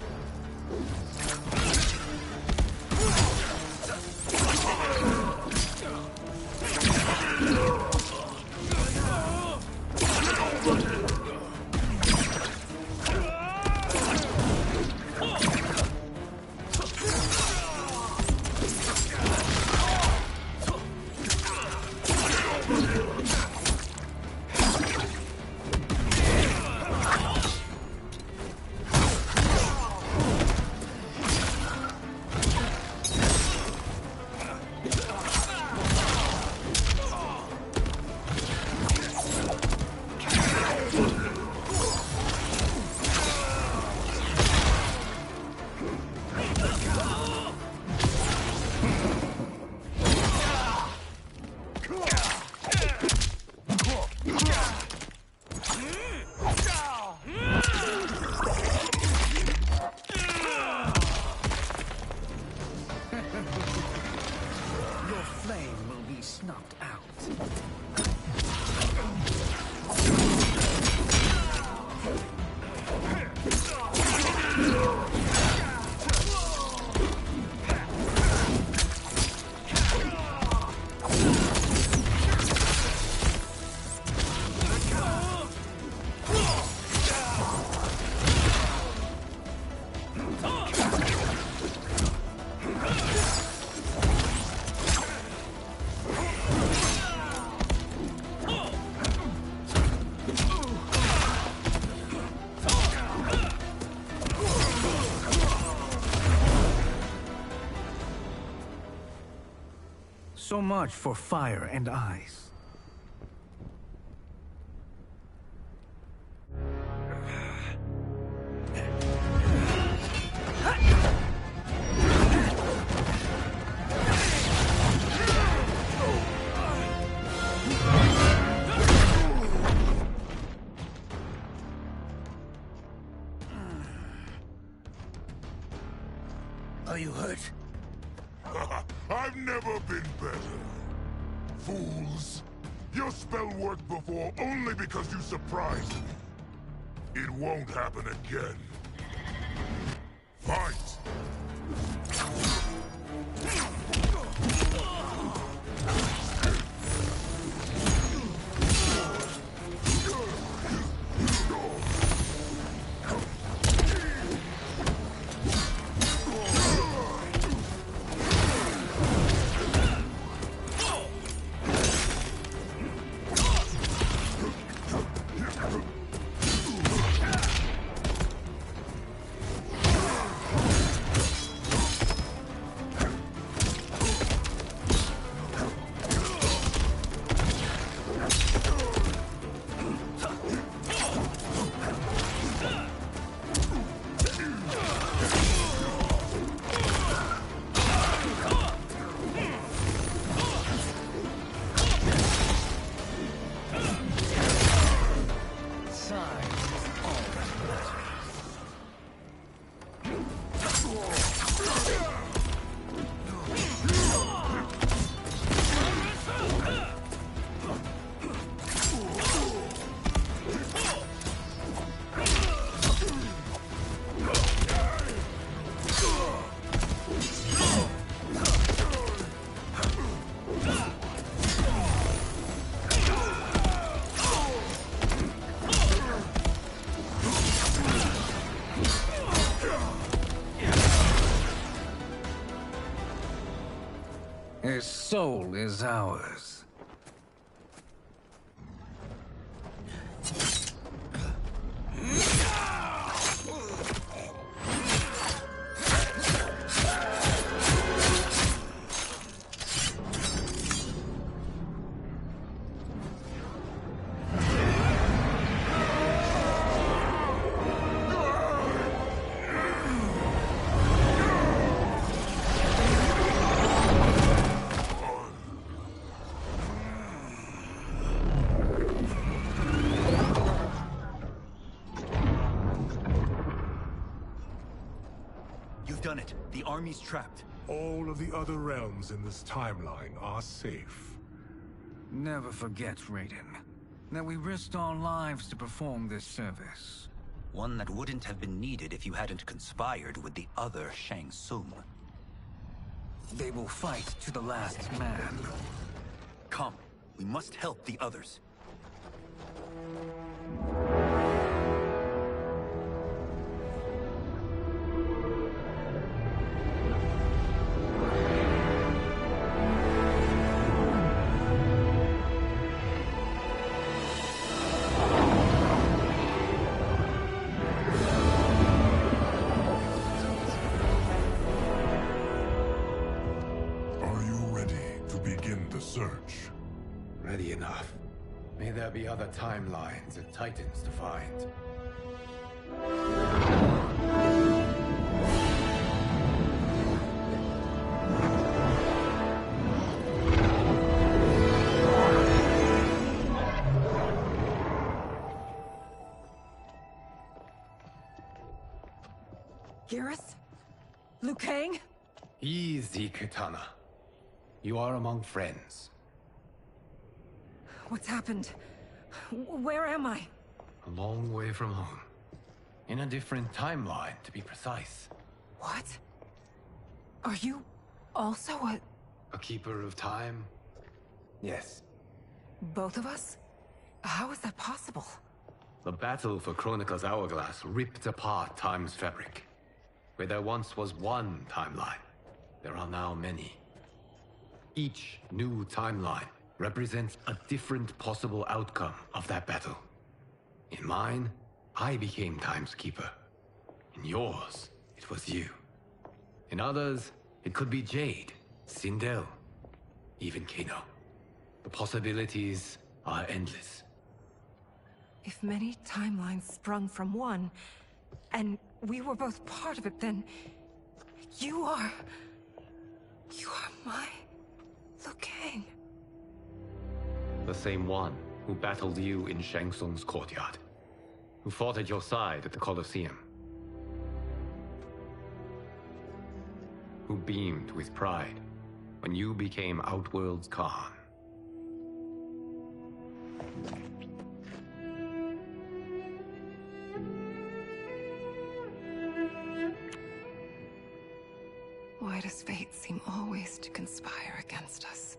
So much for fire and ice. Are you hurt? I've never been better. Fools! Your spell worked before only because you surprised me. It won't happen again. Fight! His soul is ours. You've done it. The army's trapped. All of the other realms in this timeline are safe. Never forget, Raiden, that we risked our lives to perform this service. One that wouldn't have been needed if you hadn't conspired with the other Shang Tsung. They will fight to the last man. Come, we must help the others. Search. Ready enough. May there be other timelines and titans to find. Garrus? Liu Kang? Easy, Kitana. You are among friends. What's happened? Where am I? A long way from home. In a different timeline, to be precise. What? Are you also a keeper of time? Yes. both of us? How is that possible? The battle for Chronica's Hourglass ripped apart time's fabric. Where there once was one timeline, there are now many. Each new timeline represents a different possible outcome of that battle. In mine, I became Time's Keeper. In yours, it was you. In others, it could be Jade, Sindel, even Kano. The possibilities are endless. If many timelines sprung from one, and we were both part of it, then you are my Liu Kang. The same one who battled you in Shang Tsung's courtyard, who fought at your side at the Colosseum, who beamed with pride when you became Outworld's Khan. Why does fate seem always to conspire against us?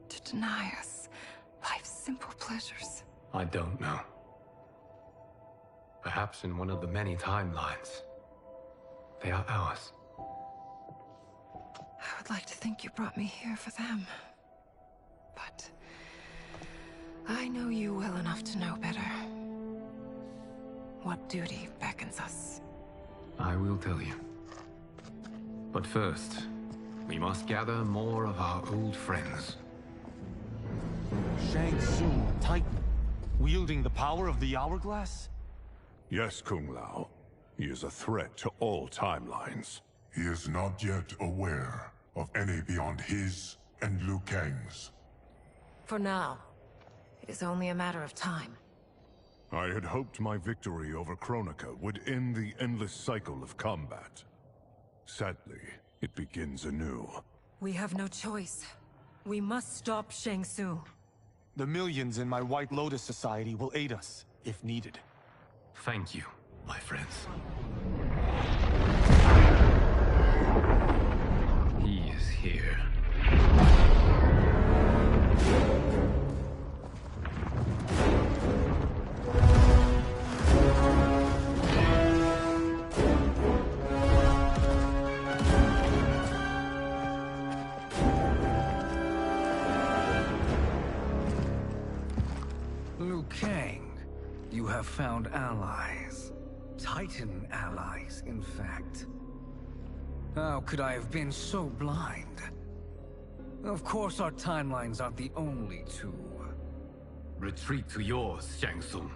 To deny us life's simple pleasures? I don't know. Perhaps in one of the many timelines, they are ours. I would like to think you brought me here for them. But I know you well enough to know better. What duty beckons us? I will tell you. But first, we must gather more of our old friends. Shang Tsung, Titan, wielding the power of the Hourglass? Yes, Kung Lao. He is a threat to all timelines. He is not yet aware of any beyond his and Liu Kang's. For now, it is only a matter of time. I had hoped my victory over Kronika would end the endless cycle of combat. Sadly, it begins anew. We have no choice. We must stop Shang Tsung. The millions in my White Lotus Society will aid us, if needed. Thank you, my friends. He is here. Liu Kang, you have found allies. Titan allies, in fact. How could I have been so blind? Of course our timelines aren't the only two. Retreat to yours, Shang Tsung.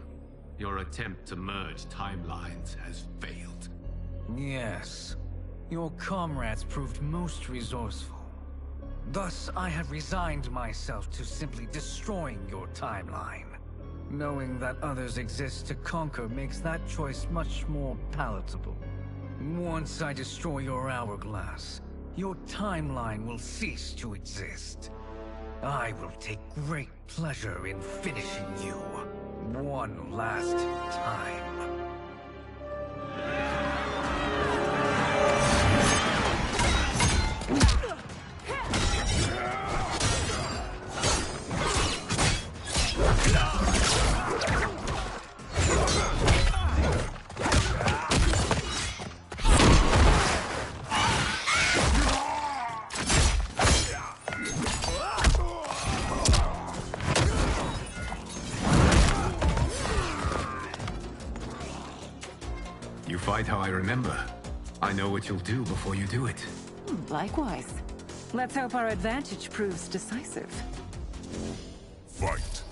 Your attempt to merge timelines has failed. Yes. Your comrades proved most resourceful. Thus, I have resigned myself to simply destroying your timeline. Knowing that others exist to conquer makes that choice much more palatable. Once I destroy your hourglass, your timeline will cease to exist. I will take great pleasure in finishing you one last time. Fight how I remember. I know what you'll do before you do it. Likewise. Let's hope our advantage proves decisive. Fight.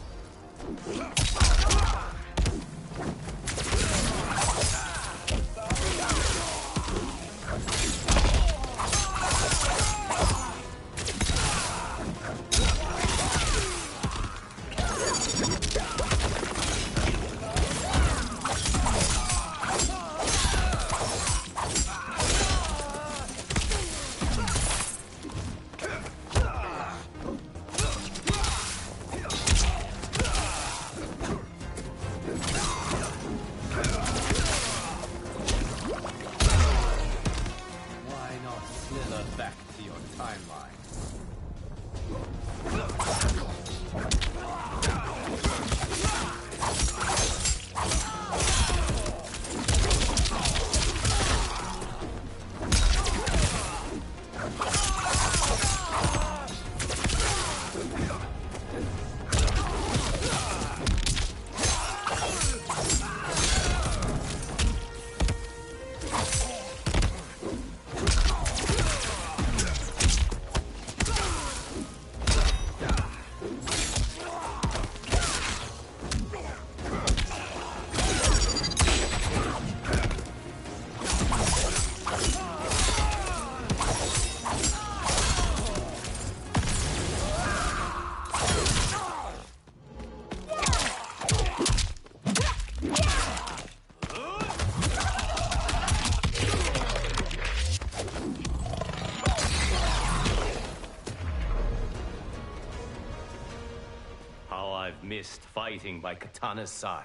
bravest fighting by Katana's side.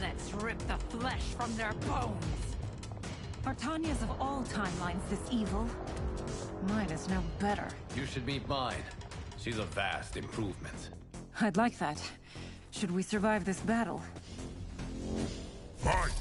Let's rip the flesh from their bones. Are Tanya's of all timelines this evil? Mine is no better. You should meet mine. She's a vast improvement. I'd like that. Should we survive this battle? Fight!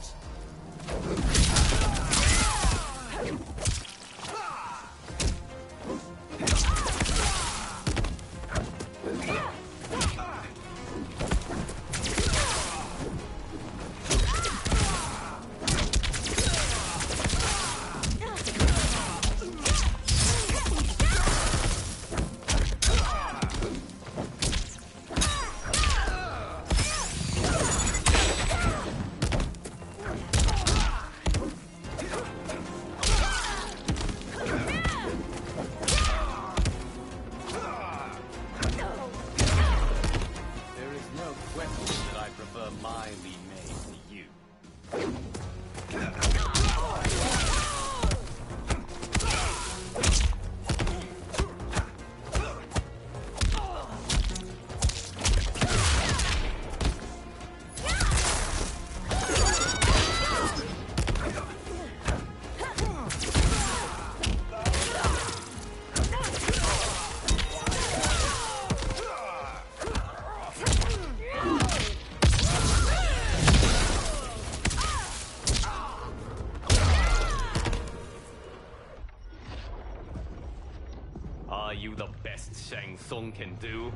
Are you the best Shang Tsung can do?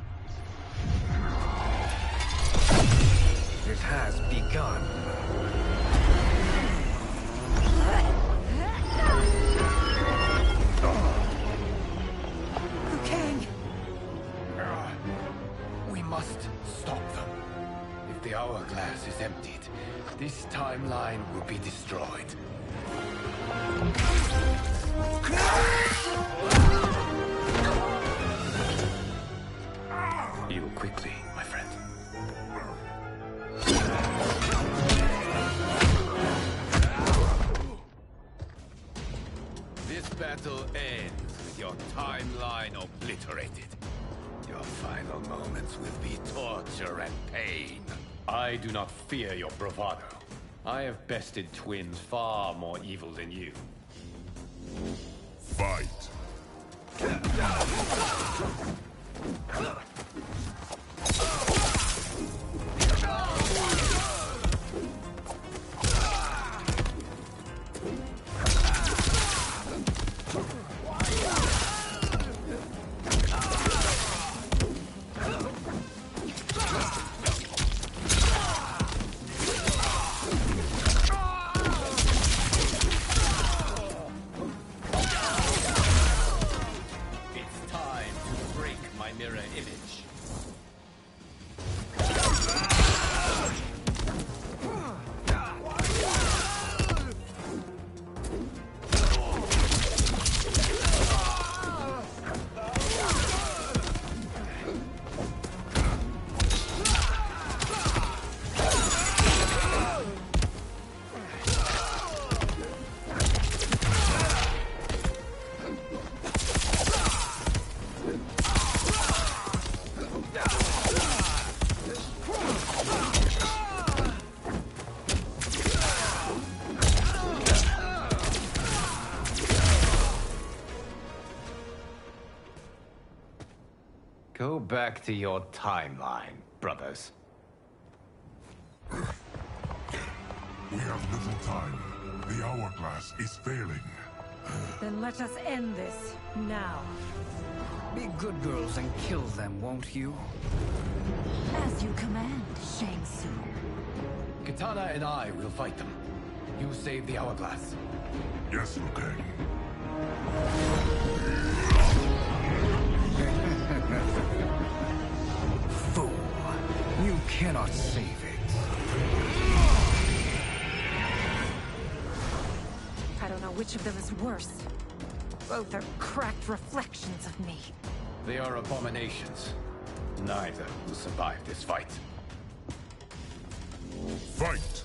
It has begun. Liu Kang! We must stop them. If the hourglass is emptied, this timeline will be destroyed. Heal quickly, my friend. This battle ends with your timeline obliterated. Your final moments will be torture and pain. I do not fear your bravado. I have bested twins far more evil than you. Fight! It's time to break my mirror image. Go back to your timeline, brothers. We have little time. The hourglass is failing. Then let us end this, now. Be good girls and kill them, won't you? As you command, Shang Tsung. Katana and I will fight them. You save the hourglass. Yes, Liu Kang. Fool. You cannot save it. I don't know which of them is worse. Both are cracked reflections of me. They are abominations. neither will survive this fight. Fight!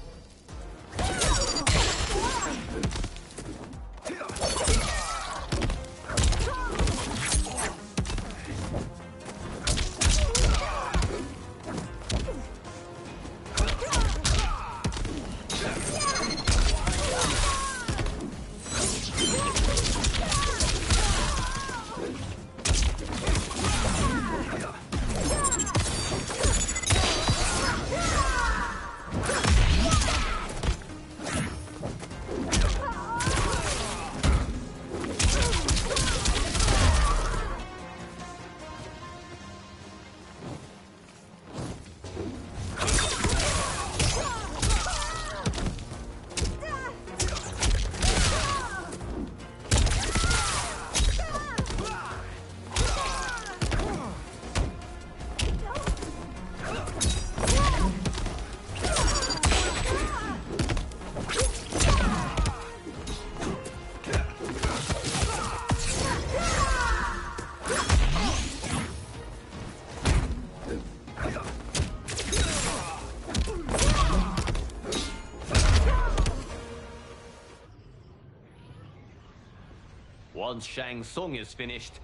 Once Shang Tsung is finished,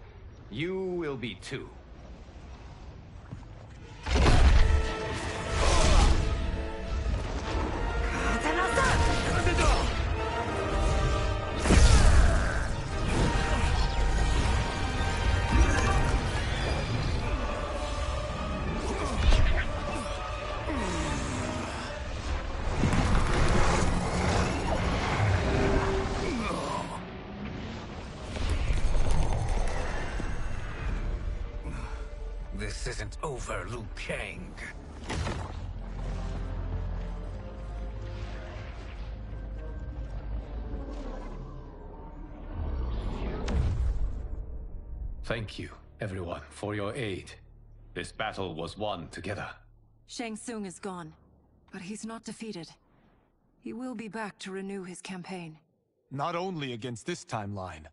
you will be too. This isn't over, Liu Kang. Thank you, everyone, for your aid. This battle was won together. Shang Tsung is gone, but he's not defeated. He will be back to renew his campaign. Not only against this timeline,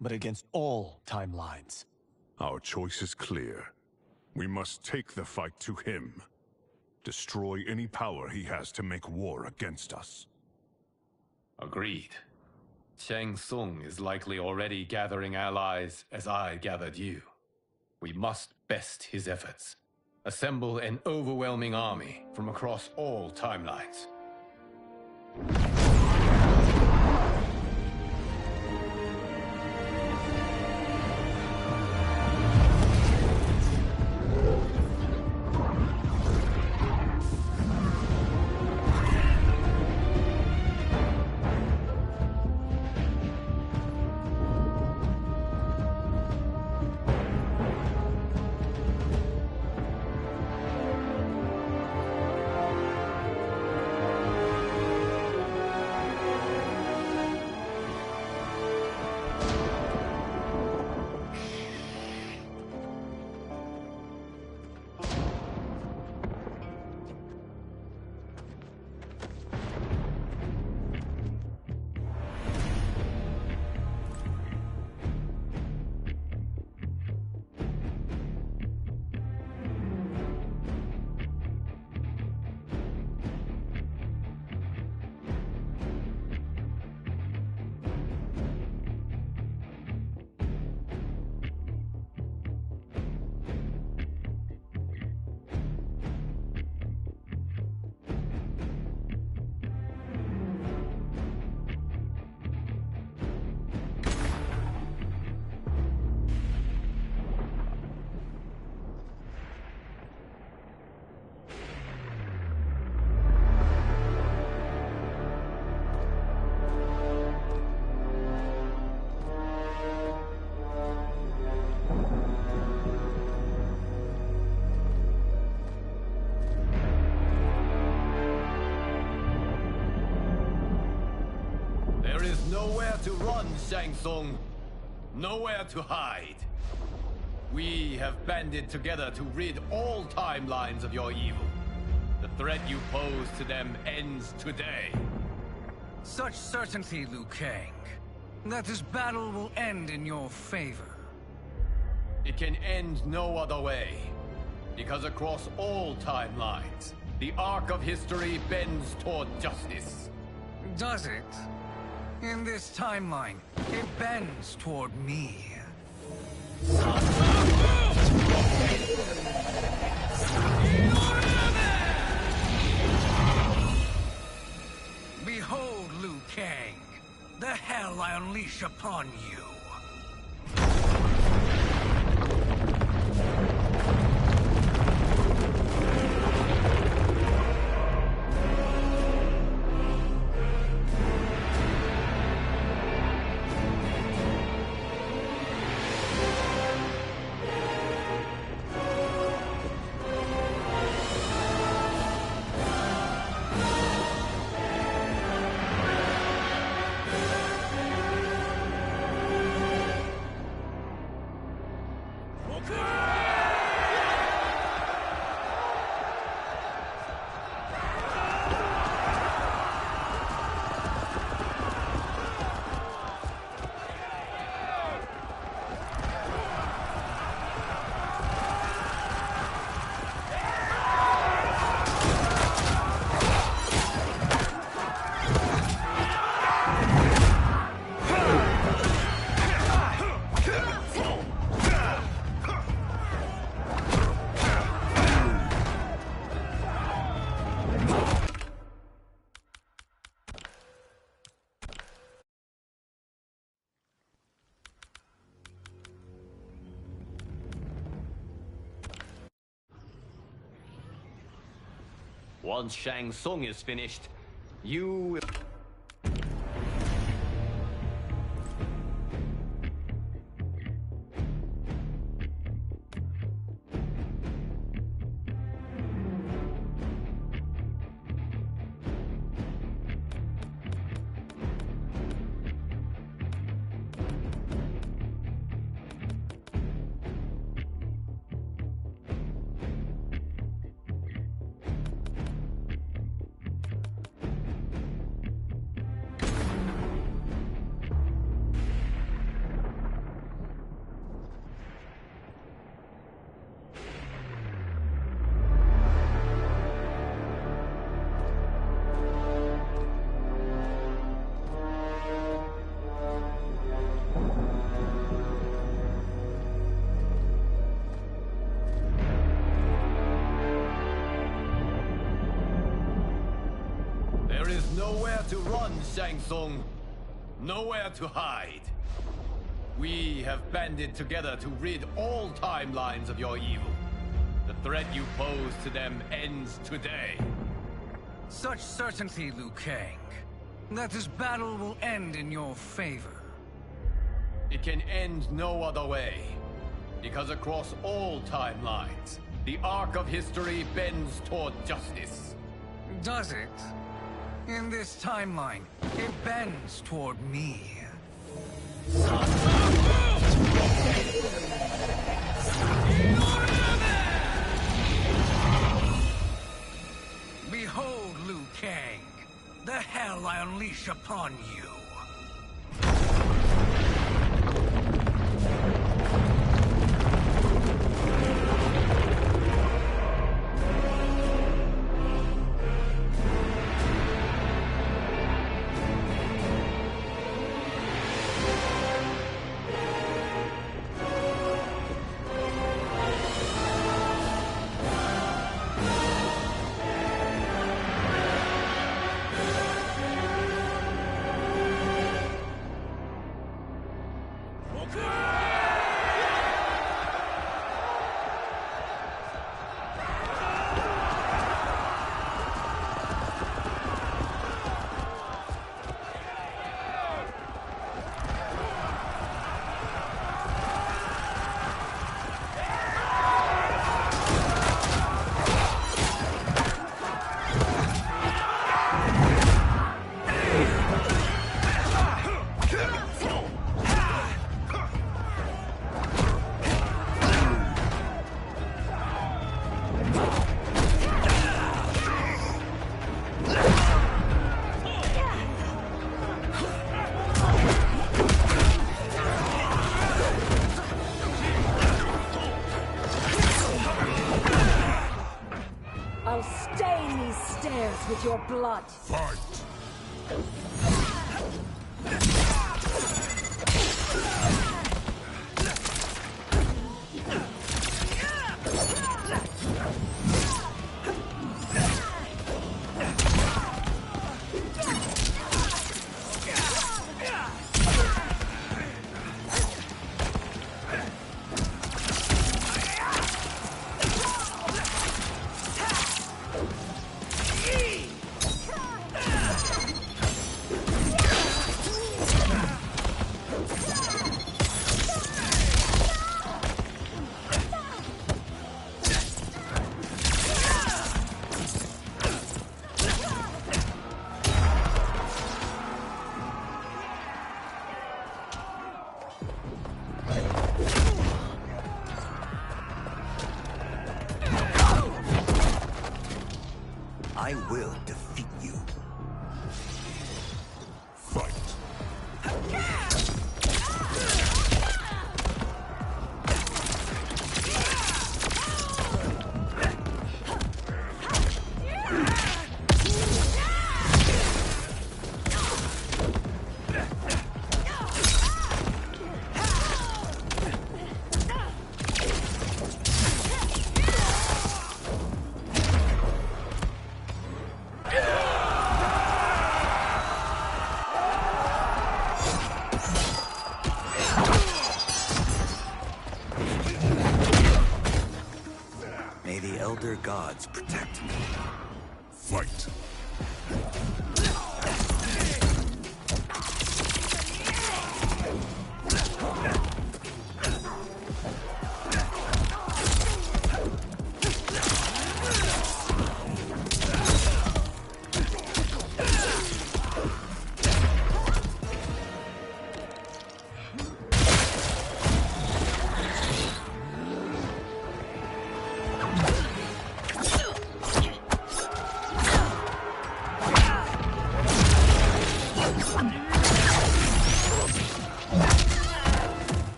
but against all timelines. Our choice is clear. We must take the fight to him. Destroy any power he has to make war against us. Agreed. Shang Tsung is likely already gathering allies as I gathered you. We must best his efforts. Assemble an overwhelming army from across all timelines. There is nowhere to run, Shang Tsung. Nowhere to hide. We have banded together to rid all timelines of your evil. The threat you pose to them ends today. Such certainty, Liu Kang, that this battle will end in your favor. It can end no other way. Because across all timelines, the arc of history bends toward justice. Does it? In this timeline, it bends toward me. Behold, Liu Kang, the hell I unleash upon you. Once Shang Tsung is finished, you... There is nowhere to run, Shang Tsung. Nowhere to hide. We have banded together to rid all timelines of your evil. The threat you pose to them ends today. Such certainty, Liu Kang, that this battle will end in your favor. It can end no other way. Because across all timelines, the arc of history bends toward justice. Does it? In this timeline, it bends toward me. Behold, Liu Kang, the hell I unleash upon you. us with your blood. Fight! I will defeat you. Fight! May the Elder Gods protect me. Fight!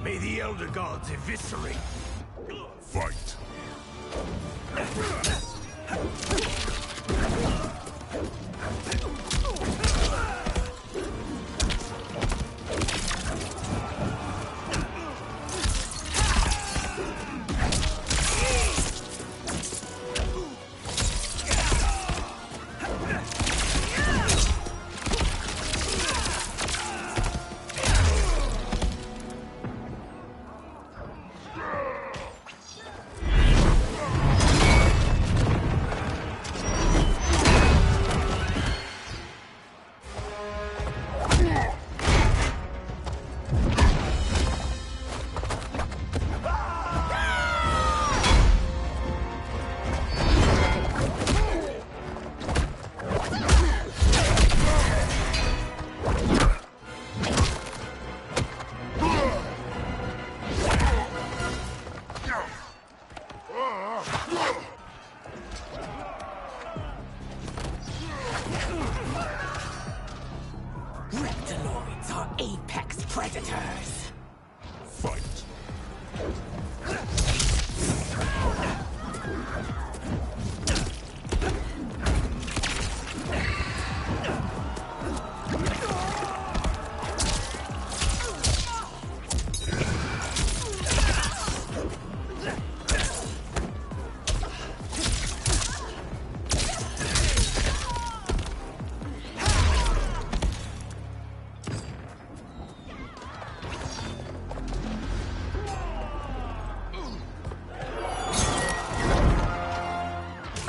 May the Elder Gods eviscerate. Fight! Reptiloids are apex predators. Fight!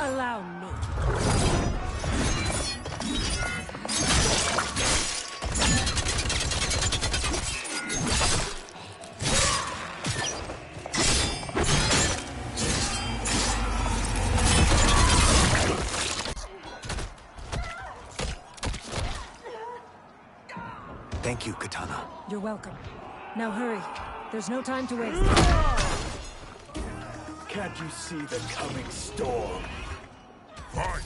Allow me. Thank you, Katana. You're welcome. Now hurry. There's no time to waste. Can't you see the coming storm? Fight!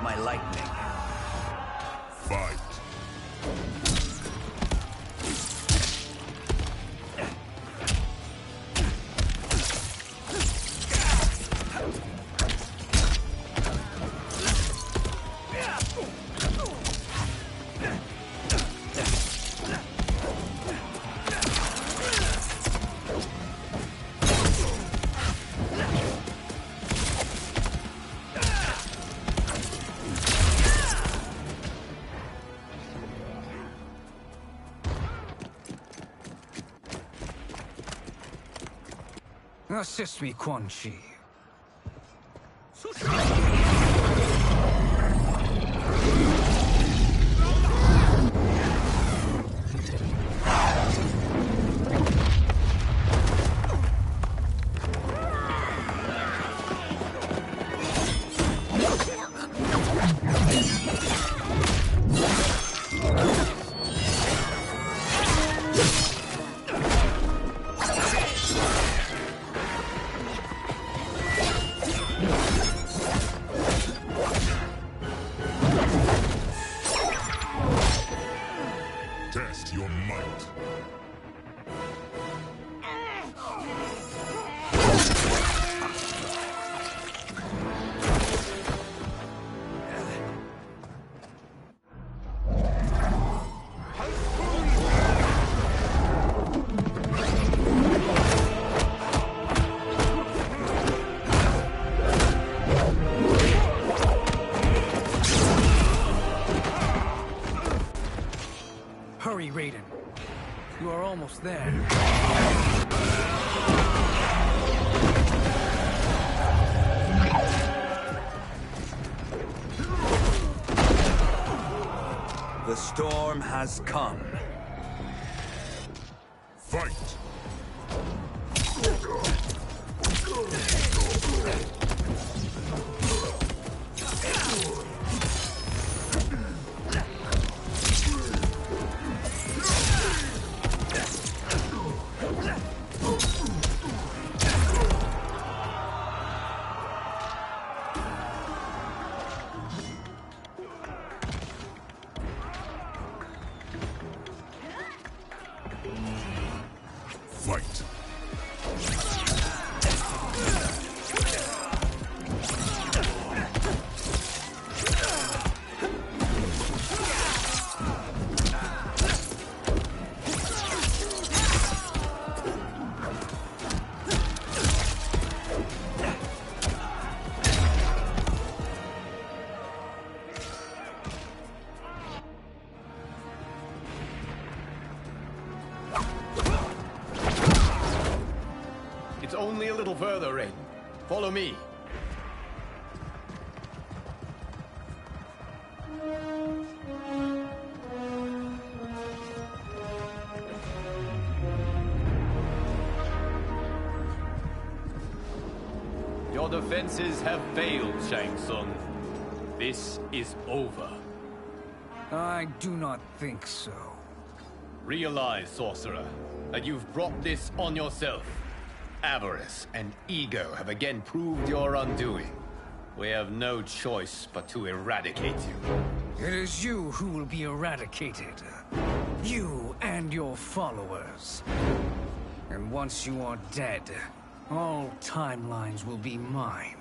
my lightning. Fight. Assist me, Quan Chi. Test your might. Hurry, Raiden. You are almost there. The storm has come. Fight! Fight! It's only a little further, Raiden. Follow me. Your defenses have failed, Shang Tsung. This is over. I do not think so. Realize, sorcerer, that you've brought this on yourself. Avarice and ego have again proved your undoing. We have no choice but to eradicate you. It is you who will be eradicated. You and your followers. And once you are dead, all timelines will be mine.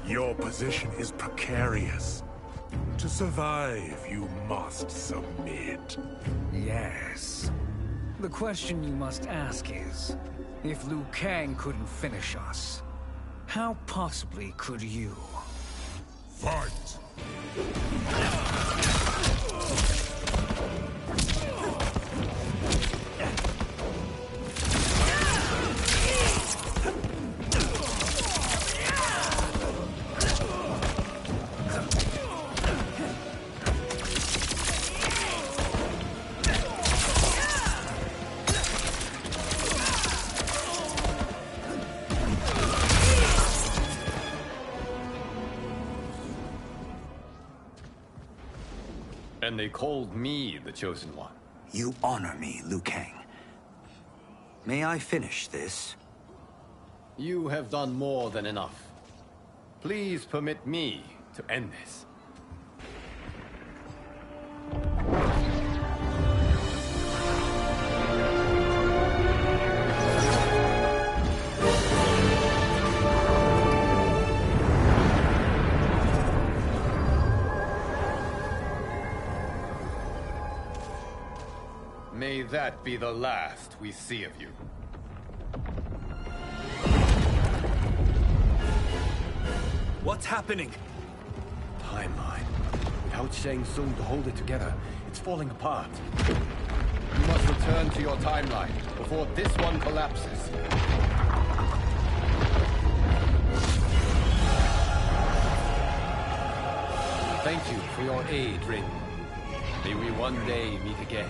Your position is precarious. To survive, you must submit. Yes. The question you must ask is, if Liu Kang couldn't finish us, how possibly could you? Fight! And they called me the Chosen One. You honor me, Liu Kang. May I finish this? You have done more than enough. Please permit me to end this. May that be the last we see of you. What's happening? Timeline. Without Shang Tsung to hold it together, it's falling apart. You must return to your timeline before this one collapses. Thank you for your aid, Raiden. May we one day meet again.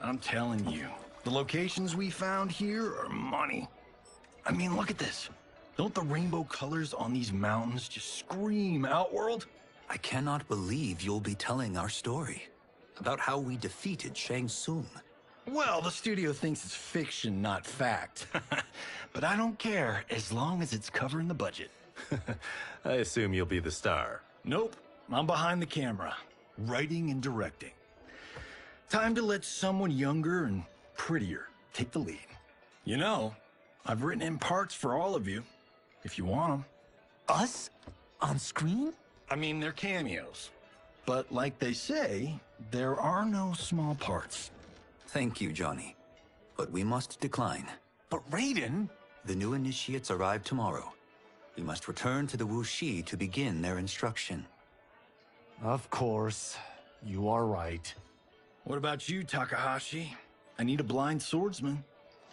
I'm telling you, the locations we found here are money. I mean, look at this. Don't the rainbow colors on these mountains just scream Outworld? I cannot believe you'll be telling our story about how we defeated Shang Tsung. Well, the studio thinks it's fiction, not fact. But I don't care, as long as it's covering the budget. I assume you'll be the star. Nope, I'm behind the camera, writing and directing. Time to let someone younger and prettier take the lead. You know, I've written in parts for all of you, if you want them. Us? On screen? I mean, they're cameos. But like they say, there are no small parts. Thank you, Johnny. But we must decline. But Raiden! The new initiates arrive tomorrow. We must return to the Wuxi to begin their instruction. Of course. You are right. What about you, Takahashi? I need a blind swordsman.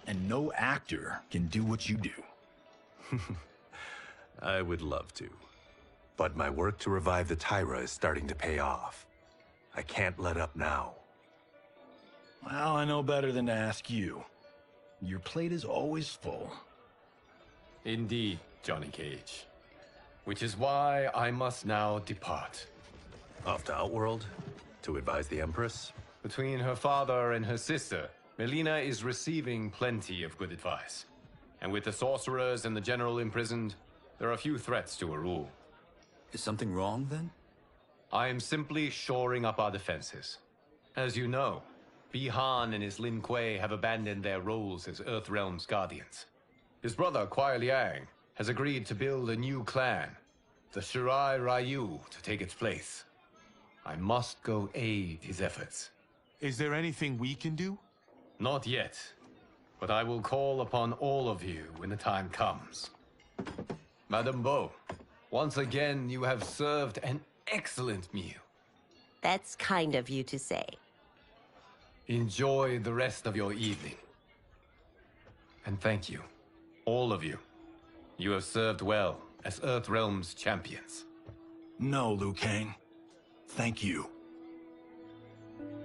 And no actor can do what you do. I would love to. But my work to revive the Tyra is starting to pay off. I can't let up now. Well, I know better than to ask you. Your plate is always full. Indeed, Johnny Cage. Which is why I must now depart. Off to Outworld? To advise the Empress? Between her father and her sister, Melina is receiving plenty of good advice. And with the sorcerers and the general imprisoned, there are few threats to her rule. Is something wrong, then? I am simply shoring up our defenses. As you know, Bi-Han and his Lin Kuei have abandoned their roles as Earthrealm's guardians. His brother, Kuai Liang, has agreed to build a new clan, the Shirai Ryu, to take its place. I must go aid his efforts. Is there anything we can do? Not yet, but I will call upon all of you when the time comes. Madame Bo, once again you have served an excellent meal. That's kind of you to say. Enjoy the rest of your evening. And thank you, all of you. You have served well as Earthrealm's champions. No, Liu Kang. Thank you.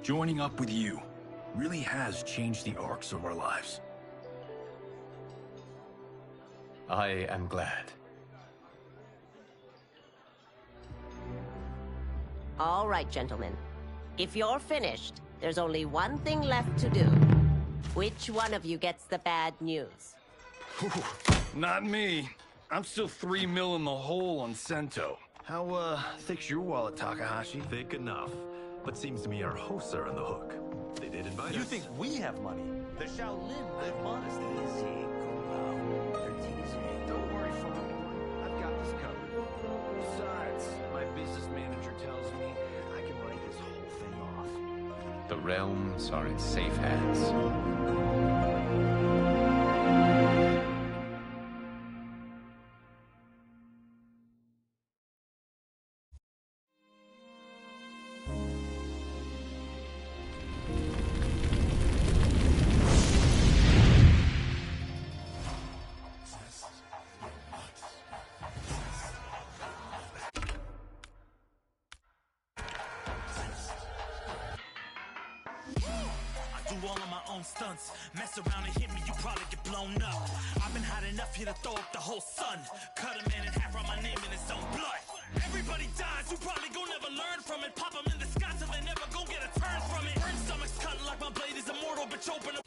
Joining up with you really has changed the arcs of our lives. I am glad. All right, gentlemen. If you're finished, there's only one thing left to do. Which one of you gets the bad news? Not me. I'm still 3 mil in the hole on Sento. How, thick's your wallet, Takahashi? Thick enough. But seems to me our hosts are on the hook. They did invite us. You think we have money? The Shaolin live modestly. Easy, Kombat. They're teasing. Don't worry, Father. I've got this covered. Besides, my business manager tells me I can write this whole thing off. The realms are in safe hands. All of my own stunts. Mess around and hit me, you probably get blown up. I've been hot enough here to throw up the whole sun. Cut a man in half, write my name in his own blood. Everybody dies, you probably gon' never learn from it. Pop them in the sky till they never gon' get a turn from it. Burn stomachs cutting like my blade is immortal, bitch, open up.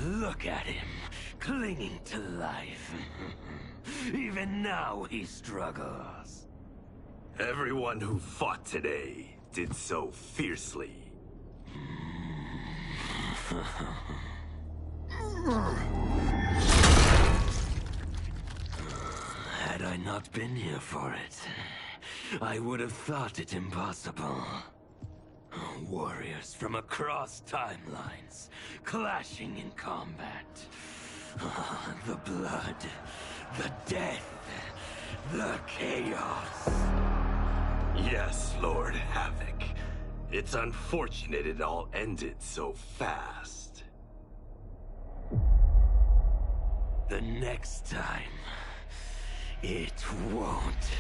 Look at him, clinging to life. Even now he struggles. Everyone who fought today did so fiercely. Had I not been here for it, I would have thought it impossible. Warriors from across timelines, clashing in combat. The blood, the death, the chaos. Yes, Lord Havoc. It's unfortunate it all ended so fast. The next time, it won't.